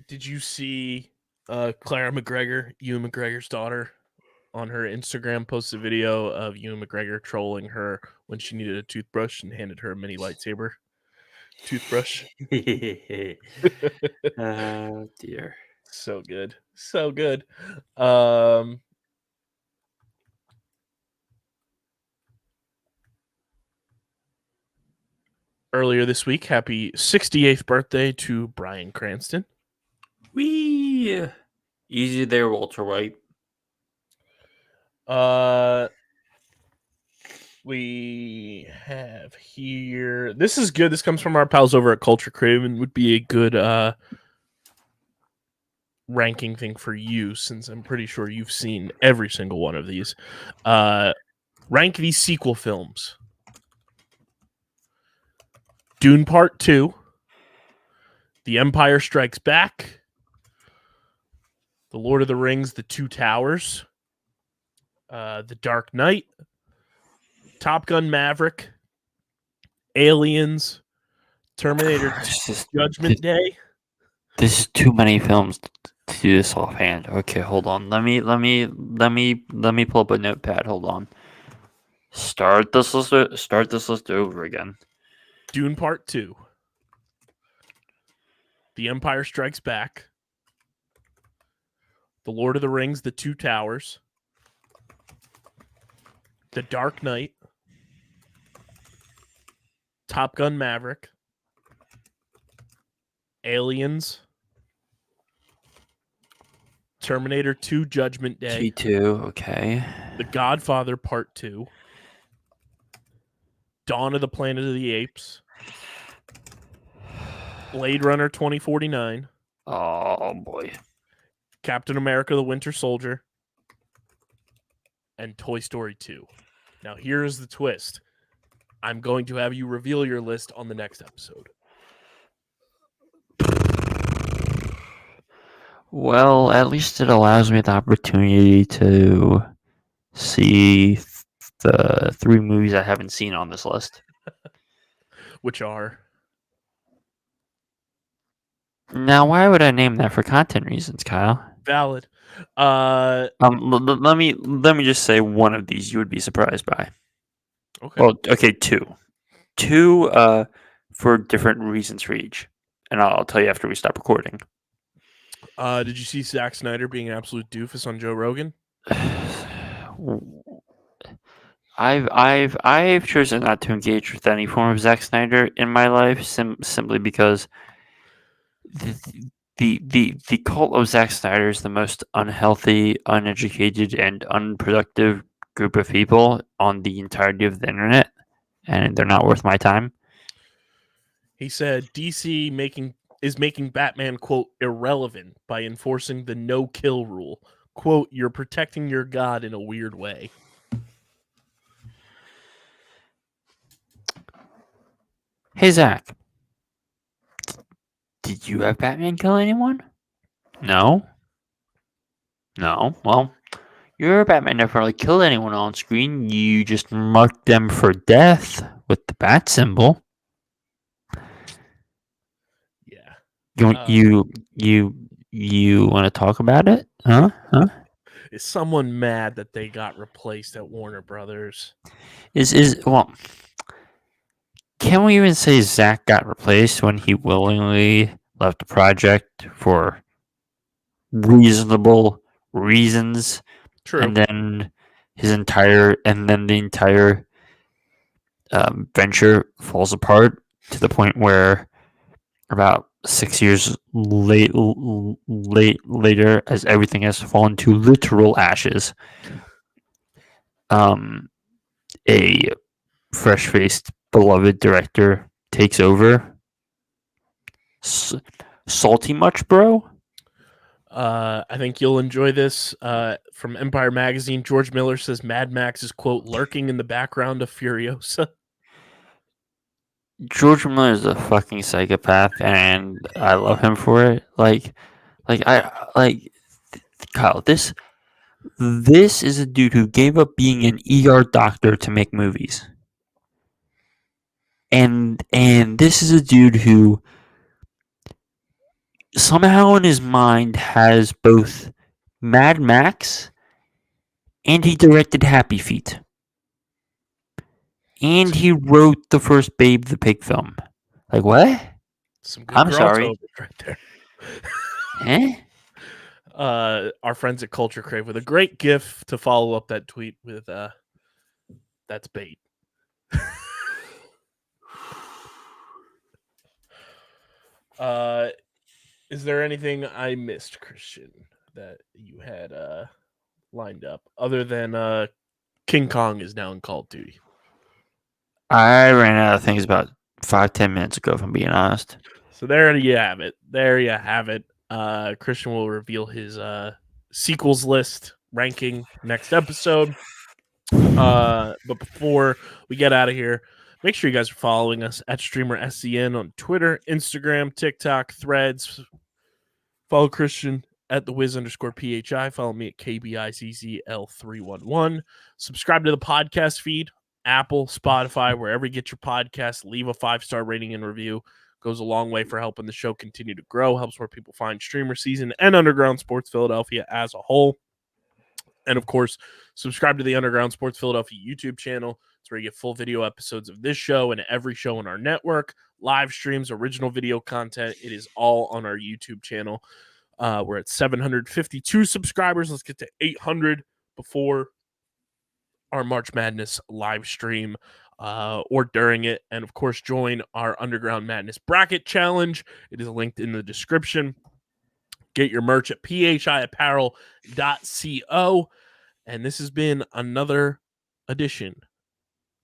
Did you see Clara McGregor, Ewan McGregor's daughter, on her Instagram posted a video of Ewan McGregor trolling her when she needed a toothbrush and handed her a mini lightsaber toothbrush? Oh, dear. So good. So good. Earlier this week, happy 68th birthday to Bryan Cranston. Wee. Easy there, Walter White. We have here. This is good. This comes from our pals over at Culture Crave and would be a good ranking thing for you, since I'm pretty sure you've seen every single one of these. Rank these sequel films: Dune Part 2, The Empire Strikes Back, The Lord of the Rings, The Two Towers, The Dark Knight, Top Gun Maverick, Aliens, Terminator Judgment Day. This is too many films to do this offhand. Okay, hold on. Let me pull up a notepad. Hold on. Start this list over again. Dune Part 2, The Empire Strikes Back, The Lord of the Rings, The Two Towers, The Dark Knight, Top Gun Maverick, Aliens, Terminator 2 Judgment Day, T2, okay. The Godfather Part 2, Dawn of the Planet of the Apes, Blade Runner 2049, Oh boy. Captain America the Winter Soldier, and Toy Story 2. Now here's the twist. I'm going to have you reveal your list on the next episode. Well, at least it allows me the opportunity to see the 3 movies I haven't seen on this list. Which are? Now, why would I name that for content reasons, Kyle? Valid. Let me just say one of these you would be surprised by. Okay. Well, okay, 2 for different reasons for each, and I'll tell you after we stop recording. Did you see Zack Snyder being an absolute doofus on Joe Rogan? I've chosen not to engage with any form of Zack Snyder in my life simply because the cult of Zack Snyder is the most unhealthy, uneducated, and unproductive group of people on the entirety of the internet, and they're not worth my time. He said DC is making Batman, quote, irrelevant by enforcing the no-kill rule. Quote, you're protecting your god in a weird way. Hey, Zach, did you have Batman kill anyone? No. Well, your Batman never really killed anyone on screen. You just marked them for death with the bat symbol. Yeah. You want to talk about it? Huh? Is someone mad that they got replaced at Warner Brothers? Well, can we even say Zach got replaced when he willingly left the project for reasonable reasons? True. And then the entire venture falls apart to the point where about 6 years later, as everything has fallen to literal ashes, a fresh-faced, beloved director takes over. Salty much, bro? I think you'll enjoy this. From Empire Magazine, George Miller says Mad Max is, quote, lurking in the background of Furiosa. George Miller is a fucking psychopath, and I love him for it. Kyle. This is a dude who gave up being an ER doctor to make movies, and this is a dude who somehow in his mind has both Mad Max and he directed Happy Feet. And he wrote the first Babe the Pig film. Like, what? Some good I'm sorry. right there. Eh? Our friends at Culture Crave with a great GIF to follow up that tweet with that's bait. Is there anything I missed, Christian, that you had lined up other than King Kong is now in Call of Duty? I ran out of things about 5-10 minutes ago, if I'm being honest. So there you have it. Christian will reveal his sequels list ranking next episode. But before we get out of here, make sure you guys are following us at StreamerSZN on Twitter, Instagram, TikTok, Threads. Follow Christian at the Wiz_PHI. Follow me at KBIZZL311. Subscribe to the podcast feed, Apple, Spotify, wherever you get your podcasts. Leave a 5-star rating and review. Goes a long way for helping the show continue to grow. Helps more people find StreamerSZN and Underground Sports Philadelphia as a whole. And, of course, subscribe to the Underground Sports Philadelphia YouTube channel. It's where you get full video episodes of this show and every show on our network, live streams, original video content. It is all on our YouTube channel. We're at 752 subscribers. Let's get to 800 before our March Madness live stream or during it. And, of course, join our Underground Madness Bracket Challenge. It is linked in the description. Get your merch at phiapparel.co. And this has been another edition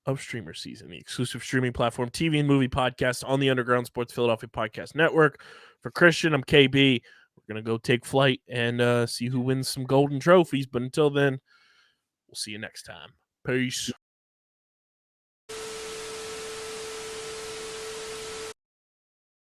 of StreamerSZN, the exclusive streaming platform, TV and movie podcast on the Underground Sports Philadelphia Podcast Network. For Christian, I'm KB. We're going to go take flight and see who wins some golden trophies. But until then, we'll see you next time. Peace.